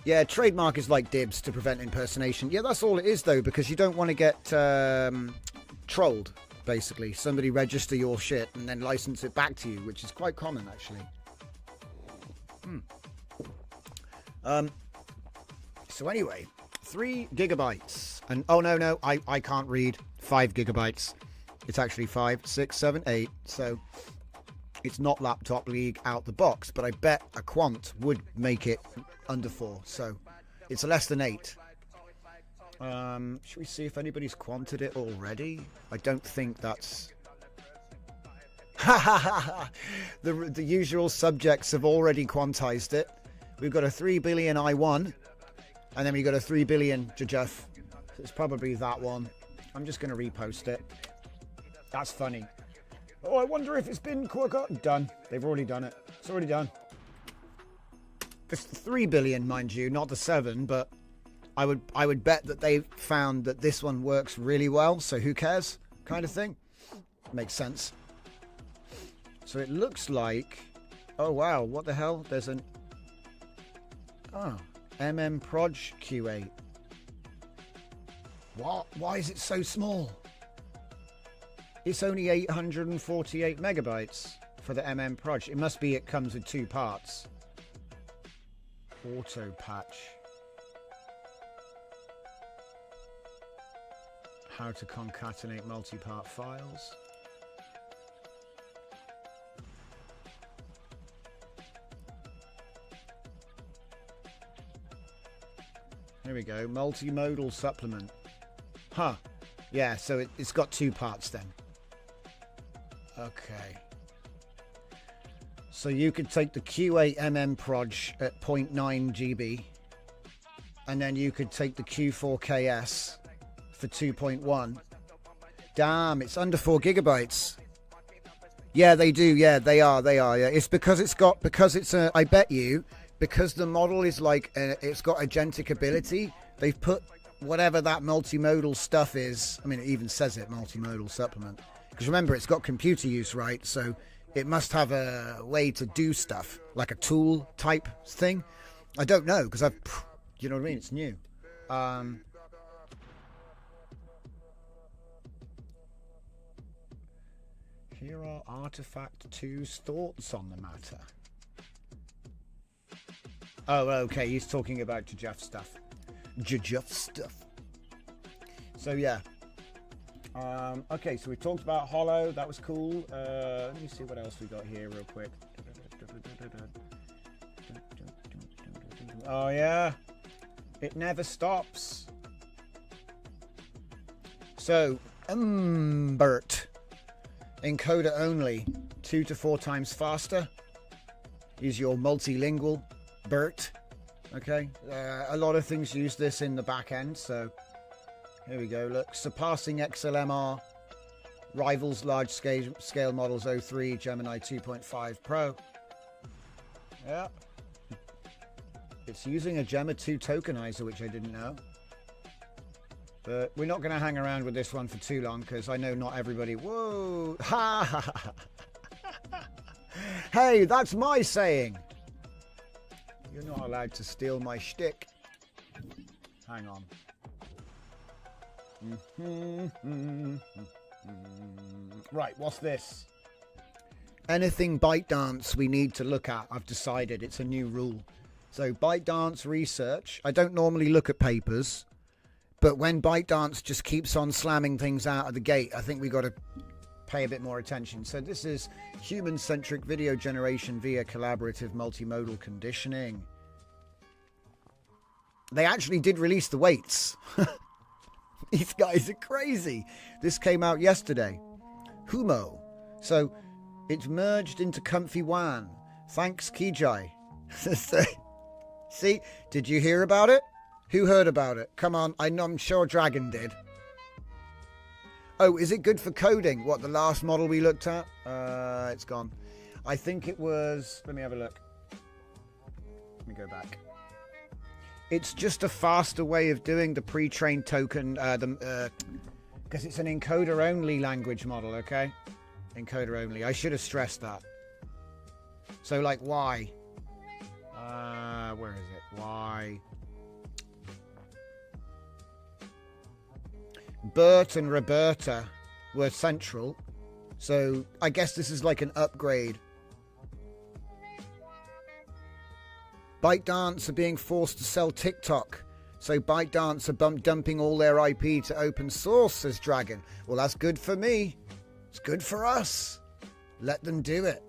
yeah, trademark is like dibs to prevent impersonation. Yeah, that's all it is, though, because you don't want to get trolled, basically. Somebody register your shit and then license it back to you, which is quite common, actually. So anyway, 3 gigabytes. And, oh, no, I can't read 5 gigabytes. It's actually 5, 6, 7, 8. So it's not Laptop League out the box, but I bet a quant would make it under 4. So it's less than 8. Should we see if anybody's quanted it already? I don't think that's... the usual subjects have already quantized it. We've got a 3 billion I1, and then we've got a 3 billion Jajuf. So it's probably that one. I'm just going to repost it. That's funny. Oh, I wonder if it's been done. They've already done it. It's already done. It's 3 billion, mind you, not the 7, but I would bet that they found that this one works really well, so who cares, kind of thing. Makes sense. So it looks like... Oh, wow, what the hell? There's an... Oh, Proj Q8. What? Why is it so small? It's only 848 megabytes for the Proj. It must be it comes with 2 parts. Auto patch. How to concatenate multi-part files. Here we go. Multimodal supplement. Huh. Yeah, so it's got 2 parts then. Okay. So you could take the Q8 Proj at 0.9 GB. And then you could take the Q4KS for 2.1. Damn, it's under 4 gigabytes. Yeah, they do. Yeah, they are. Yeah, it's because it's a, I bet you, because the model is like, it's got agentic ability, they've put whatever that multimodal stuff is. I mean, it even says it, multimodal supplement. Because remember, it's got computer use, right? So it must have a way to do stuff, like a tool type thing. I don't know, because you know what I mean? It's new. Here are Artifact 2's thoughts on the matter. Oh, okay, he's talking about Jajuf stuff. Jajuf stuff. So, yeah. Okay, so we talked about Hollow. That was cool. Let me see what else we got here real quick. Oh, yeah. It never stops. So, Bert. Encoder only. 2 to 4 times faster. Is your multilingual Bert. Okay. A lot of things use this in the back end, so... Here we go, look. Surpassing XLMR. Rivals large scale models 03, Gemini 2.5 Pro. Yeah. It's using a Gemma 2 tokenizer, which I didn't know. But we're not going to hang around with this one for too long, because I know not everybody... Whoa! Ha ha ha! Hey, that's my saying! You're not allowed to steal my shtick. Hang on. Right, what's this? Anything ByteDance we need to look at, I've decided. It's a new rule. So ByteDance research. I don't normally look at papers, But when ByteDance just keeps on slamming things out of the gate, I think we got to pay a bit more attention. So this is human-centric video generation via collaborative multimodal conditioning. They actually did release the weights. These guys are crazy. This came out yesterday. Humo. So it's merged into Comfy WAN. Thanks, Kijai. See, did you hear about it? Who heard about it? Come on, I'm sure Dragon did. Oh, is it good for coding? What, the last model we looked at? It's gone. I think it was... Let me have a look. Let me go back. It's just a faster way of doing the pre-trained token, because it's an encoder-only language model, okay? Encoder-only. I should have stressed that. So, like, why? Where is it? Why? Bert and Roberta were central. So, I guess this is like an upgrade. ByteDance are being forced to sell TikTok. So ByteDance are dumping all their IP to open source, says Dragon. Well, that's good for me. It's good for us. Let them do it.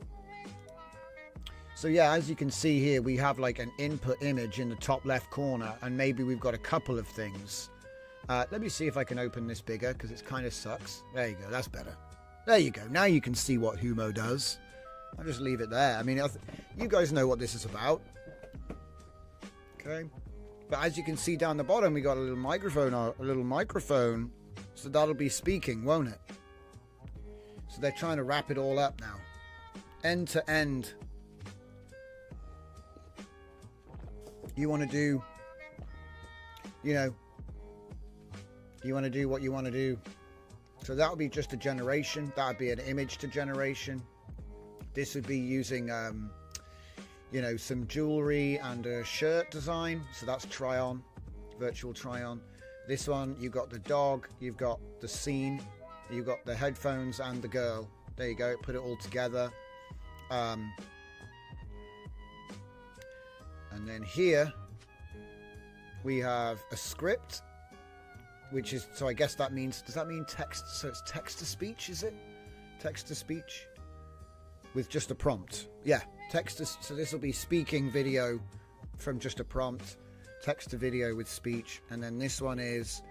So yeah, as you can see here, we have like an input image in the top left corner, and maybe we've got a couple of things. Let me see if I can open this bigger, because it kind of sucks. There you go. That's better. There you go. Now you can see what Humo does. I'll just leave it there. I mean, you guys know what this is about. Okay, but as you can see down the bottom, we got a little microphone, so that'll be speaking, won't it? So they're trying to wrap it all up now, end to end. You want to do, you know, you want to do what you want to do. So that would be just a generation. That would be an image to generation. This would be using you know, some jewelry and a shirt design. So that's try on, virtual try on. This one, you've got the dog, you've got the scene, you've got the headphones and the girl. There you go, put it all together. And then here we have a script, which is, so I guess that means, does that mean text? So it's text to speech, is it? Text to speech with just a prompt. Yeah. Text to, so this will be speaking video from just a prompt, text to video with speech, and then this one is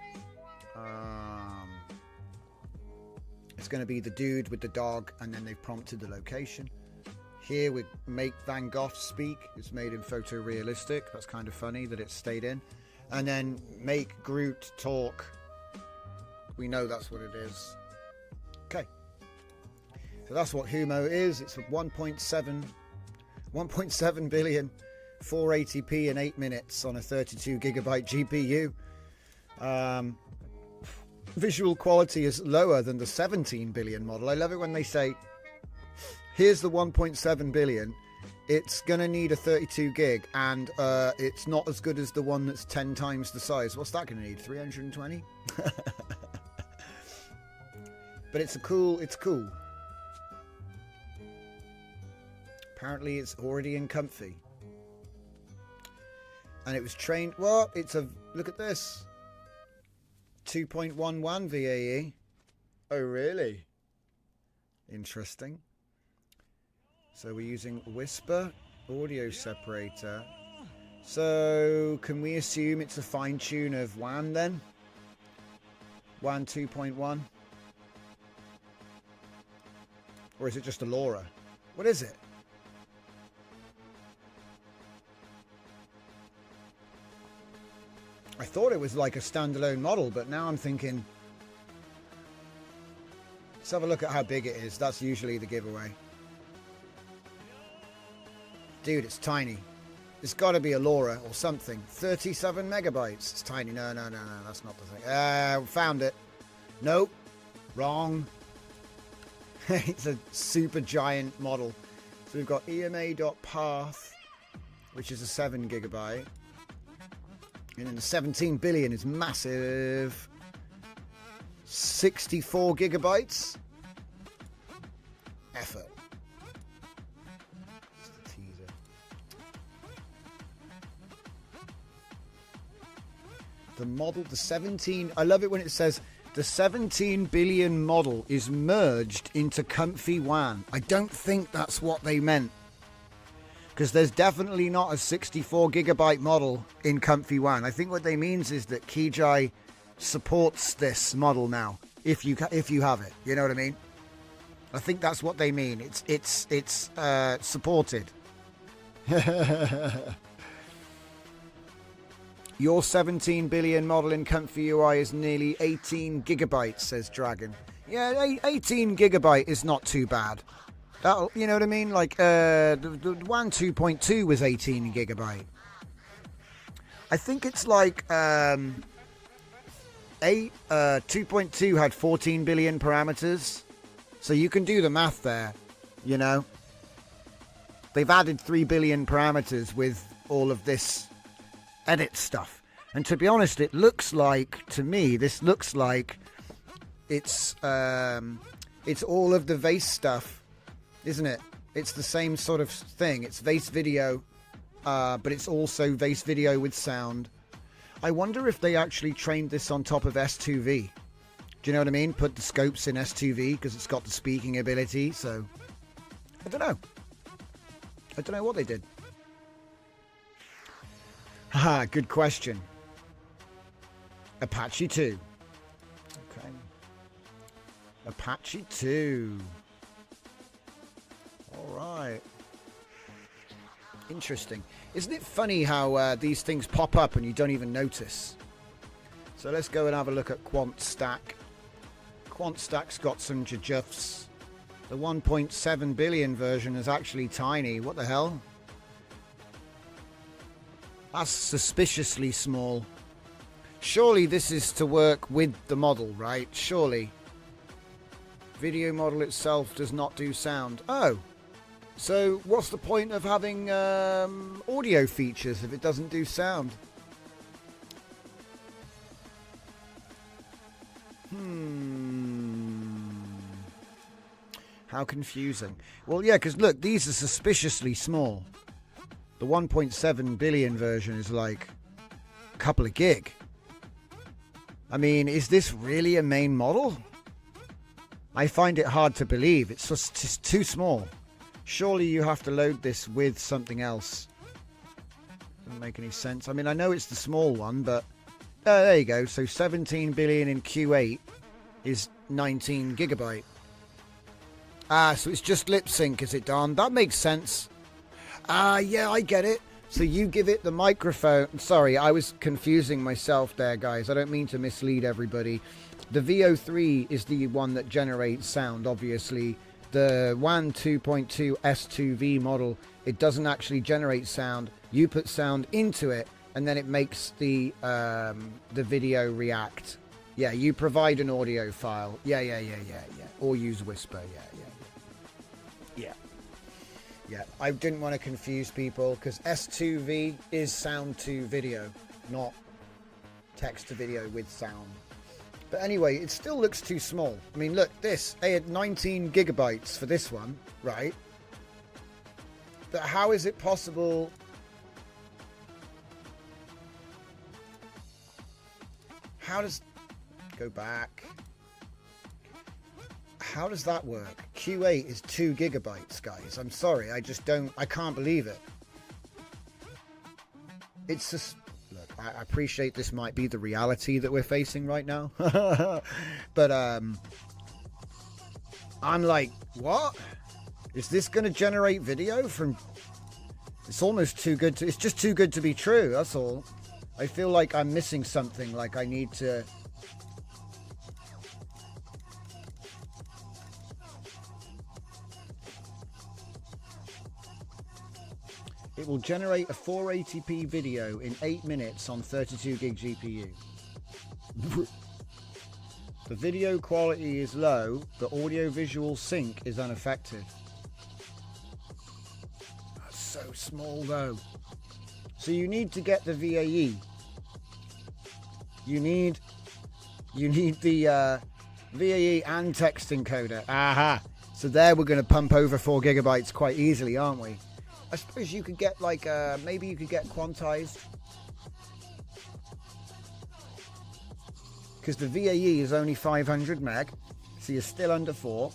it's going to be the dude with the dog, and then they've prompted the location. Here we make Van Gogh speak. It's made in photorealistic. That's kind of funny that it stayed in. And then make Groot talk. We know that's what it is. Okay. So that's what Humo is. It's 1.7 billion, 480p in 8 minutes on a 32 gigabyte GPU. Visual quality is lower than the 17 billion model. I love it when they say, here's the 1.7 billion. It's going to need a 32 gig, and it's not as good as the one that's 10 times the size. What's that going to need? 320? But it's cool. Apparently it's already in Comfy. And it was trained, well, it's a, look at this. 2.11 VAE. Oh, really? Interesting. So we're using Whisper audio separator. So can we assume it's a fine tune of WAN then? WAN 2.1? Or is it just a LoRa? What is it? I thought it was like a standalone model, but now I'm thinking, let's have a look at how big it is. That's usually the giveaway. Dude, it's tiny. It's got to be a LoRa or something. 37 megabytes. It's tiny. No, that's not the thing. Found it. Nope. Wrong. It's a super giant model. So we've got EMA.path, which is a 7 gigabyte. And then the 17 billion is massive. 64 gigabytes. Effort. Just a teaser. the model, the 17, I love it when it says the 17 billion model is merged into Comfy WAN. I don't think that's what they meant. Because there's definitely not a 64 gigabyte model in Comfy WAN. I think what they means is that Kijai supports this model now. If you have it, you know what I mean? I think that's what they mean. It's supported. Your 17 billion model in Comfy UI is nearly 18 gigabytes, says Dragon. Yeah, 18 gigabyte is not too bad. That'll, you know what I mean? Like the WAN 2.2 was 18 gigabyte. I think it's like 2.2 had 14 billion parameters. So you can do the math there, you know. They've added 3 billion parameters with all of this edit stuff. And to be honest, it looks like, to me, this looks like it's all of the Vase stuff, isn't it? It's the same sort of thing. It's Vase video, but it's also Vase video with sound. I wonder if they actually trained this on top of S2V. Do you know what I mean? Put the scopes in S2V because it's got the speaking ability. So, I don't know. I don't know what they did. Haha, good question. Apache 2. Okay. Apache 2. Alright. Interesting. Isn't it funny how these things pop up and you don't even notice? So let's go and have a look at QuantStack. QuantStack's got some jujufs. The 1.7 billion version is actually tiny. What the hell? That's suspiciously small. Surely this is to work with the model, right? Surely. Video model itself does not do sound. Oh. So what's the point of having audio features if it doesn't do sound? How confusing. Well, yeah, because look, these are suspiciously small. The 1.7 billion version is like a couple of gig. I mean, is this really a main model? I find it hard to believe. It's just too small. Surely you have to load this with something else. Doesn't make any sense. I mean, I know it's the small one, but there you go. So 17 billion in Q8 is 19 gigabyte. Ah, so it's just lip sync, is it, Don? That makes sense. Ah, yeah, I get it. So you give it the microphone. Sorry, I was confusing myself there, guys. I don't mean to mislead everybody. The VO3 is the one that generates sound, obviously. The WAN 2.2 S2V model, it doesn't actually generate sound. You put sound into it, and then it makes the video react. Yeah, you provide an audio file. Yeah. Or use Whisper. Yeah. I didn't want to confuse people because S2V is sound to video, not text to video with sound. But anyway, it still looks too small. I mean, look, this. They had 19 gigabytes for this one, right? But how is it possible? How does... Go back. How does that work? Q8 is 2 gigabytes, guys. I'm sorry, I just don't... I can't believe it. It's just... Look, I appreciate this might be the reality that we're facing right now. But, I'm like, what? Is this going to generate video from... It's almost too good to... It's just too good to be true, that's all. I feel like I'm missing something, like I need to... It will generate a 480p video in 8 minutes on 32 gig GPU. The video quality is low, the audio-visual sync is unaffected. That's so small though. So you need to get the VAE. You need the VAE and text encoder. Aha! So there we're going to pump over 4 gigabytes quite easily, aren't we? I suppose you could get like, maybe you could get quantized. because the VAE is only 500 meg, so you're still under 4.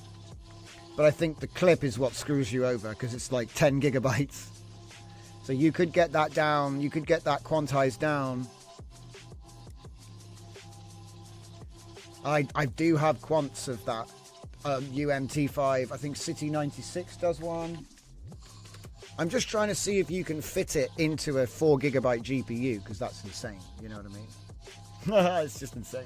But I think the clip is what screws you over, because it's like 10 gigabytes. So you could get that down, you could get that quantized down. I do have quants of that UMT5. I think City 96 does one. I'm just trying to see if you can fit it into a 4 gigabyte GPU, because that's insane. You know what I mean? It's just insane.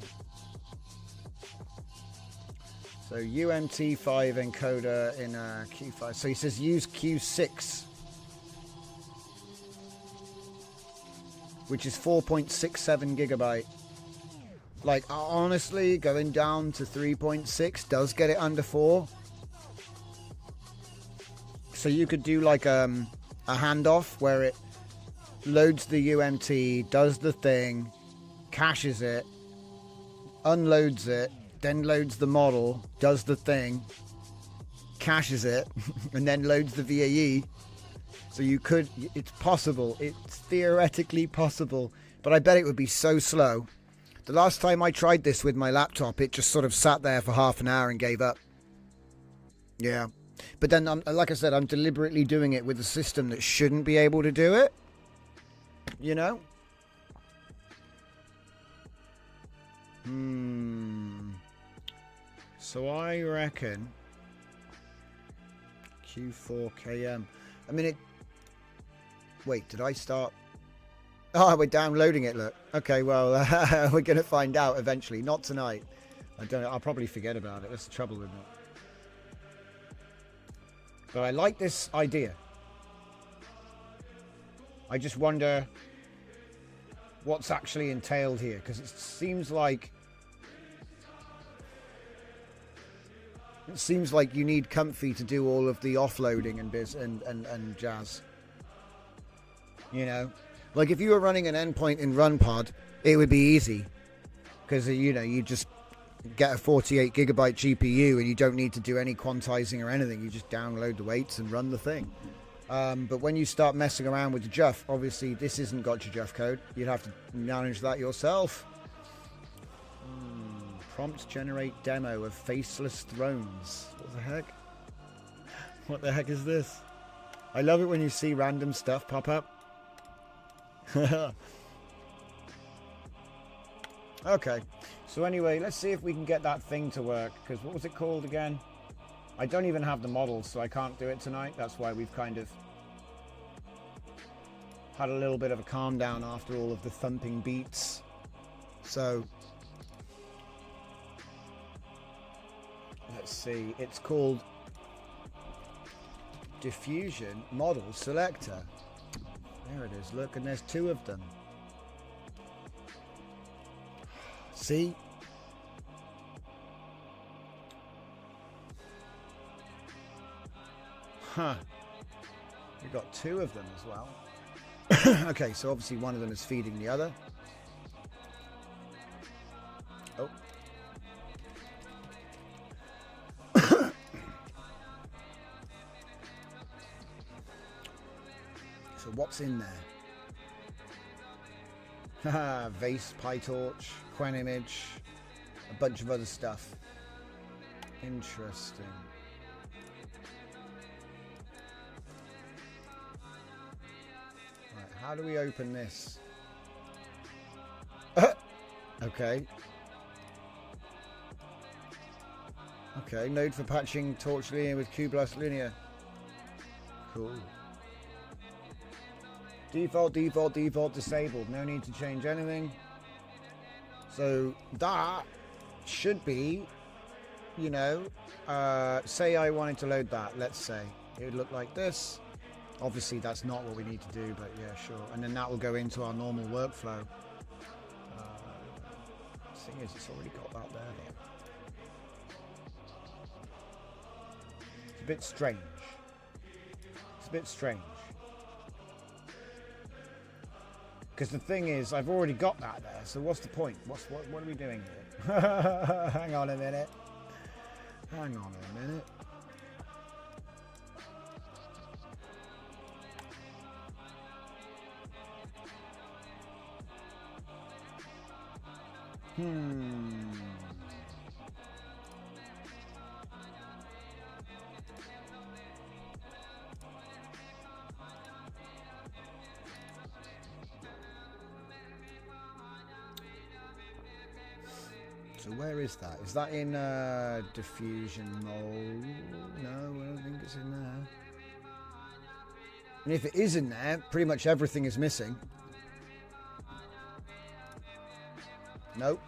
So UMT5 encoder in a Q5. So he says use Q6, which is 4.67 gigabyte. Like, honestly, going down to 3.6 does get it under 4. So you could do like a handoff where it loads the UMT, does the thing, caches it, unloads it, then loads the model, does the thing, caches it, and then loads the VAE. So you could, it's possible, it's theoretically possible, but I bet it would be so slow. The last time I tried this with my laptop, it just sort of sat there for half an hour and gave up. Yeah. But then, like I said, I'm deliberately doing it with a system that shouldn't be able to do it. You know? So I reckon Q4KM. I mean, it... Wait, did I start... Oh, we're downloading it, look. Okay, well, we're going to find out eventually. Not tonight. I don't know. I'll probably forget about it. That's the trouble with it. But I like this idea. I just wonder what's actually entailed here, because it seems like you need comfy to do all of the offloading and jazz. You know, like if you were running an endpoint in RunPod, it would be easy, because you know, you just get a 48 gigabyte GPU and you don't need to do any quantizing or anything. You just download the weights and run the thing. But when you start messing around with the Juff, obviously this isn't got your Juff code. You'd have to manage that yourself. Prompt generate demo of faceless thrones. What the heck? What the heck is this? I love it when you see random stuff pop up. Okay, so anyway, let's see if we can get that thing to work, because what was it called again? I don't even have the models, so I can't do it tonight. That's why we've kind of had a little bit of a calm down after all of the thumping beats. So let's see, it's called Diffusion Model Selector. There it is, look, and there's 2 of them. See? Huh. We've got 2 of them as well. Okay, so obviously one of them is feeding the other. Oh. So what's in there? Haha, Vase, PyTorch, QuenImage, a bunch of other stuff. Interesting. Right, how do we open this? Okay. Okay, node for patching Torch Linear with QBlast Linear. Cool. Default disabled. No need to change anything. So that should be, you know, say I wanted to load that, let's say. It would look like this. Obviously that's not what we need to do, but yeah, sure. And then that will go into our normal workflow. The thing is, it's already got that there though. It's a bit strange. It's a bit strange. Because the thing is, I've already got that there, so what's the point? What are we doing here? Hang on a minute. Hang on a minute. So where is that? Is that in diffusion mode? No, I don't think it's in there. And if it is in there, pretty much everything is missing. Nope.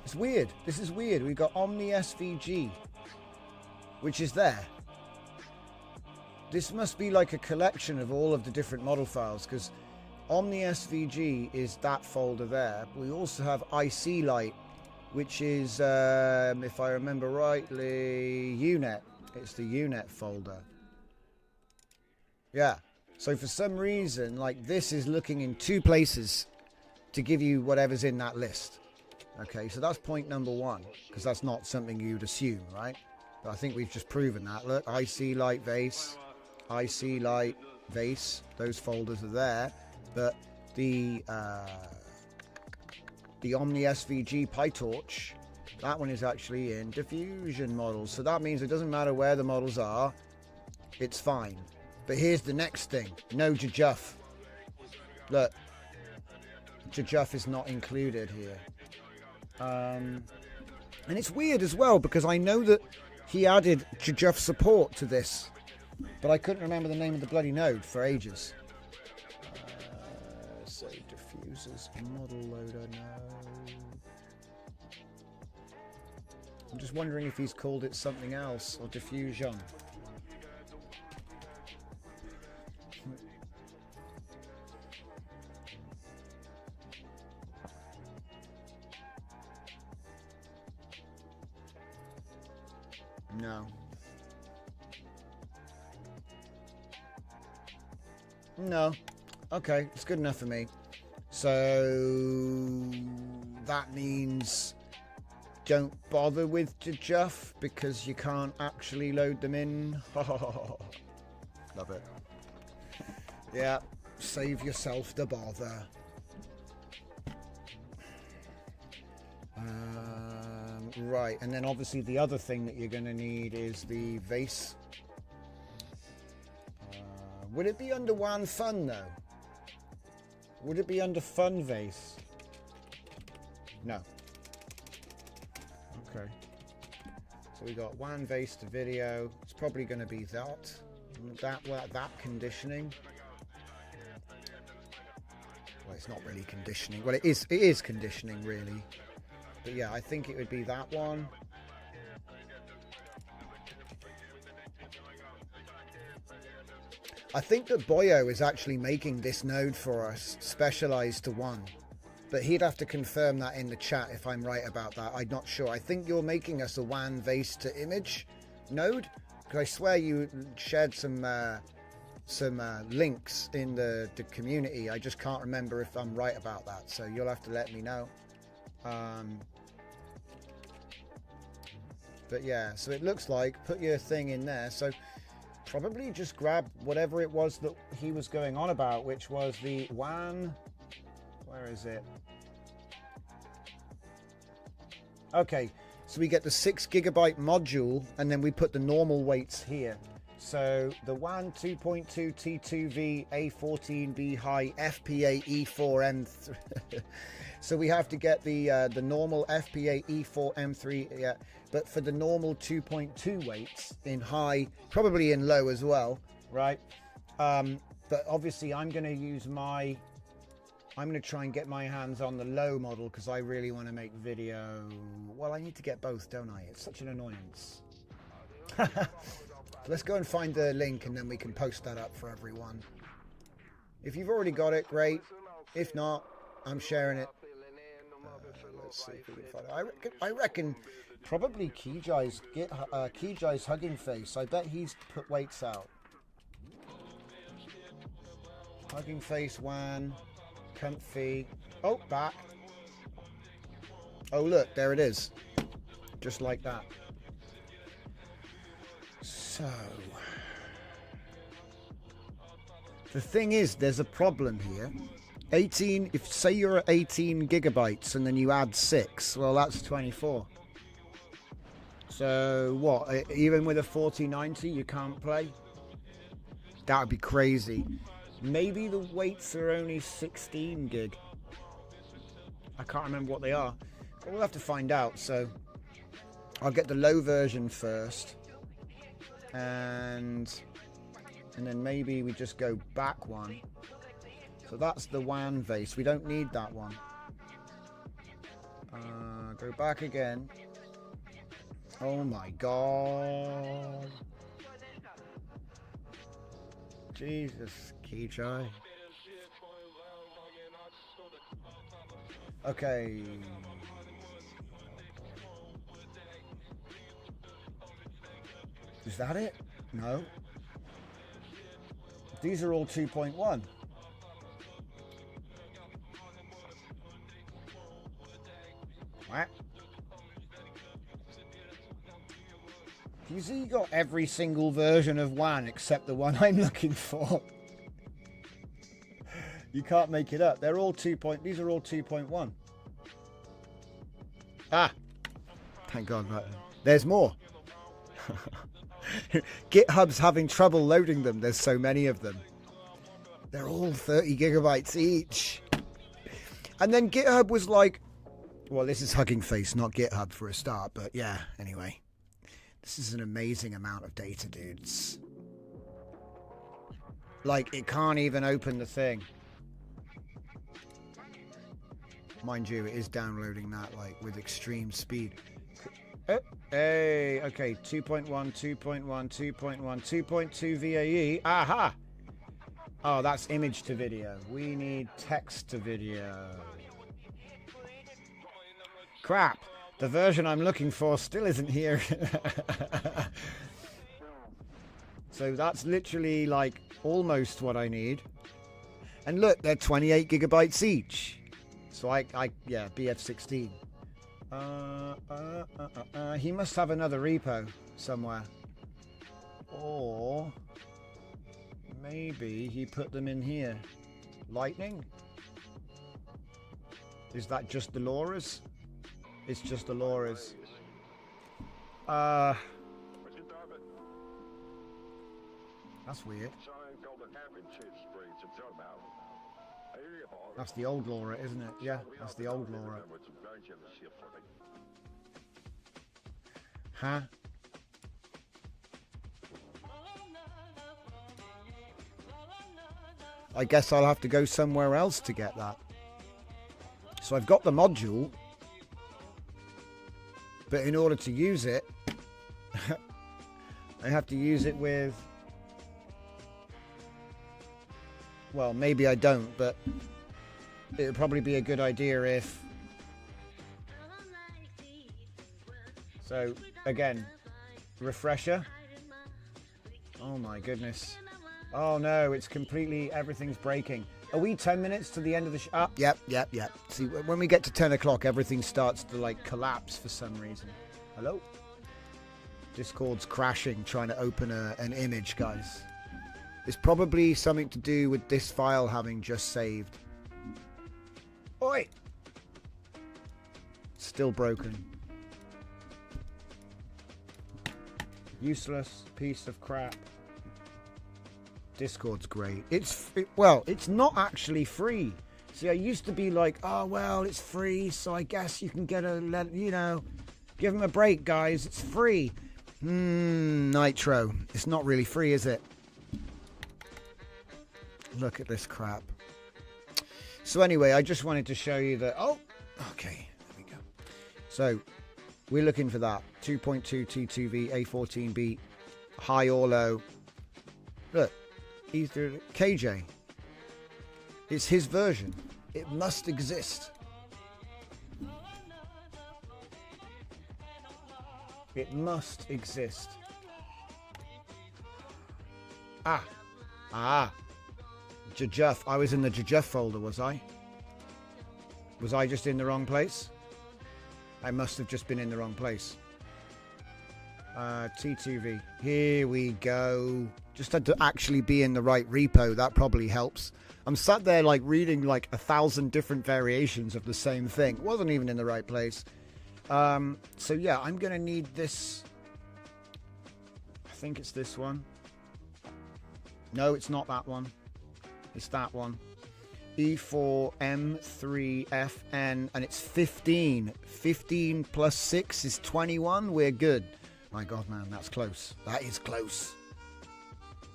It's weird. This is weird. We've got Omni SVG, which is there. This must be like a collection of all of the different model files, because Omni SVG is that folder there. We also have IC Light, which is, if I remember rightly, UNet. It's the UNet folder. Yeah. So for some reason, like, this is looking in two places to give you whatever's in that list. Okay, so that's point number one, because that's not something you'd assume, right? But I think we've just proven that. Look, IC Light Vase, IC Light Vase, those folders are there. But the Omni SVG PyTorch, that one is actually in diffusion models. So that means it doesn't matter where the models are, it's fine. But here's the next thing. No jjuff. Look, jjuff is not included here. And it's weird as well, because I know that he added jjuff support to this, but I couldn't remember the name of the bloody node for ages. Say diffusers, model loader, no. I'm just wondering if he's called it something else, or diffusion. No. No. Okay, it's good enough for me. So that means don't bother with jjuff because you can't actually load them in. Love it. Yeah, save yourself the bother. Right, and then obviously the other thing that you're going to need is the vase. Would it be under WAN Fun though? Would it be under Fun Vase? No. Okay. So we got WAN Vase to video. It's probably going to be that conditioning. Well, it's not really conditioning. Well, it is conditioning really. But yeah, I think it would be that one. I think that Boyo is actually making this node for us, specialized to one. But he'd have to confirm that in the chat if I'm right about that. I'm not sure. I think you're making us a WAN Vase to image node. Because I swear you shared some links in the community. I just can't remember if I'm right about that. So you'll have to let me know. But yeah, so it looks like, put your thing in there. So probably just grab whatever it was that he was going on about, which was the WAN. Where is it? Okay, so we get the 6 GB module, and then we put the normal weights here. So the WAN 2.2 T2V A14B high FPA E4M3. So we have to get the normal FPA E4M3, yeah, but for the normal 2.2 weights in high, probably in low as well, right? But obviously I'm going to try and get my hands on the low model because I really want to make video. Well, I need to get both, don't I? It's such an annoyance. Let's go and find the link and then we can post that up for everyone. If you've already got it, great. If not, I'm sharing it. Let's see if we can find it. I reckon probably Keyjai's Hugging Face. I bet he's put weights out. Hugging Face WAN, comfy. Oh, back. Oh, look, there it is. Just like that. So, the thing is, there's a problem here. 18, if say you're at 18 gigabytes and then you add 6, well, that's 24. So what, even with a 4090 you can't play? That would be crazy. Maybe the weights are only 16 gig. I can't remember what they are, but we'll have to find out. So I'll get the low version first, and then maybe we just go back one. So that's the WAN vase. We don't need that one. Go back again. Oh my god. Jesus, Keychai. Okay. Is that it? No. These are all 2.1. What? You see, you got every single version of WAN except the one I'm looking for. You can't make it up. They're all 2. These are all 2.1. Ah, thank God. Right. There's more. GitHub's having trouble loading them. There's so many of them. They're all 30 gigabytes each. And then GitHub was like, well, this is Hugging Face, not GitHub for a start. But yeah, anyway. This is an amazing amount of data, dudes. Like, it can't even open the thing. Mind you, it is downloading that, like, with extreme speed. Hey, okay, 2.1, 2.1, 2.1, 2.2 VAE. Aha! Oh, that's image to video. We need text to video. Crap. The version I'm looking for still isn't here. So that's literally like almost what I need. And look, they're 28 gigabytes each. So yeah, BF16. He must have another repo somewhere. Or maybe he put them in here. Lightning? Is that just the LoRa's? It's just the LoRa's. That's weird. That's the old LoRa, isn't it? Yeah, that's the old LoRa. Huh? I guess I'll have to go somewhere else to get that. So I've got the module. But in order to use it, I have to use it with... Well, maybe I don't, but it would probably be a good idea if... So, again, refresher. Oh my goodness. Oh no, it's completely... Everything's breaking. Are we 10 minutes to the end of the show? Yep. See, when we get to 10 o'clock, everything starts to, like, collapse for some reason. Hello? Discord's crashing, trying to open an image, guys. It's probably something to do with this file having just saved. Oi! Still broken. Useless piece of crap. Discord's great. Well, it's not actually free. See, I used to be like, oh, well, it's free, so I guess you can get give them a break, guys. It's free. Nitro. It's not really free, is it? Look at this crap. So anyway, I just wanted to show you that. Oh, okay. There we go. So we're looking for that 2.2 T2V A14B high or low. Look. Either KJ. It's his version. It must exist. It must exist. Jajuff. I was in the Jajuff folder, was I? Was I just in the wrong place? I must have just been in the wrong place. T2V. Here we go. Just had to actually be in the right repo. That probably helps. I'm sat there like reading like 1,000 different variations of the same thing. It wasn't even in the right place. So yeah, I'm going to need this. I think it's this one. No, it's not that one. It's that one. E4M3FN, and it's 15. 15 plus 6 is 21. We're good. My God, man, that's close. That is close.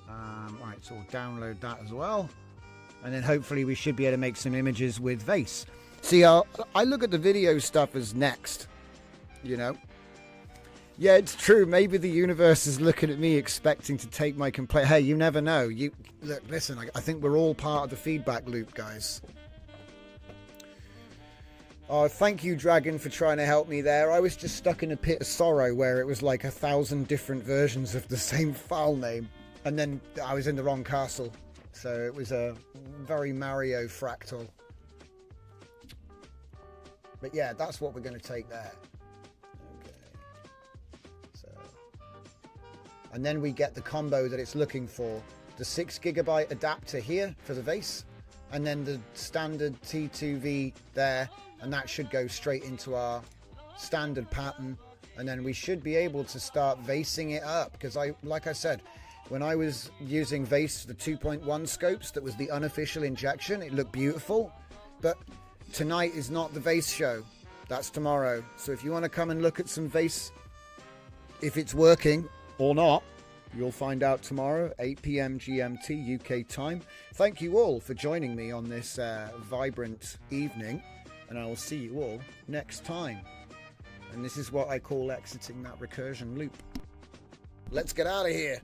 Right, so we'll download that as well. And then hopefully we should be able to make some images with Vase. See, I look at the video stuff as next, you know. Yeah, it's true. Maybe the universe is looking at me expecting to take my complaint. Hey, you never know. Look, listen, I think we're all part of the feedback loop, guys. Oh, thank you, Dragon, for trying to help me there. I was just stuck in a pit of sorrow where it was like 1,000 different versions of the same file name. And then I was in the wrong castle. So it was a very Mario fractal. But yeah, that's what we're going to take there. And then we get the combo that it's looking for. The 6GB adapter here for the Vase, and then the standard T2V there, and that should go straight into our standard pattern. And then we should be able to start vasing it up, because like I said, when I was using Vase, the 2.1 scopes, that was the unofficial injection, it looked beautiful. But tonight is not the Vase show. That's tomorrow. So if you want to come and look at some Vase, if it's working or not, you'll find out tomorrow, 8 p.m. GMT UK time. Thank you all for joining me on this vibrant evening, and I will see you all next time. And this is what I call exiting that recursion loop. Let's get out of here.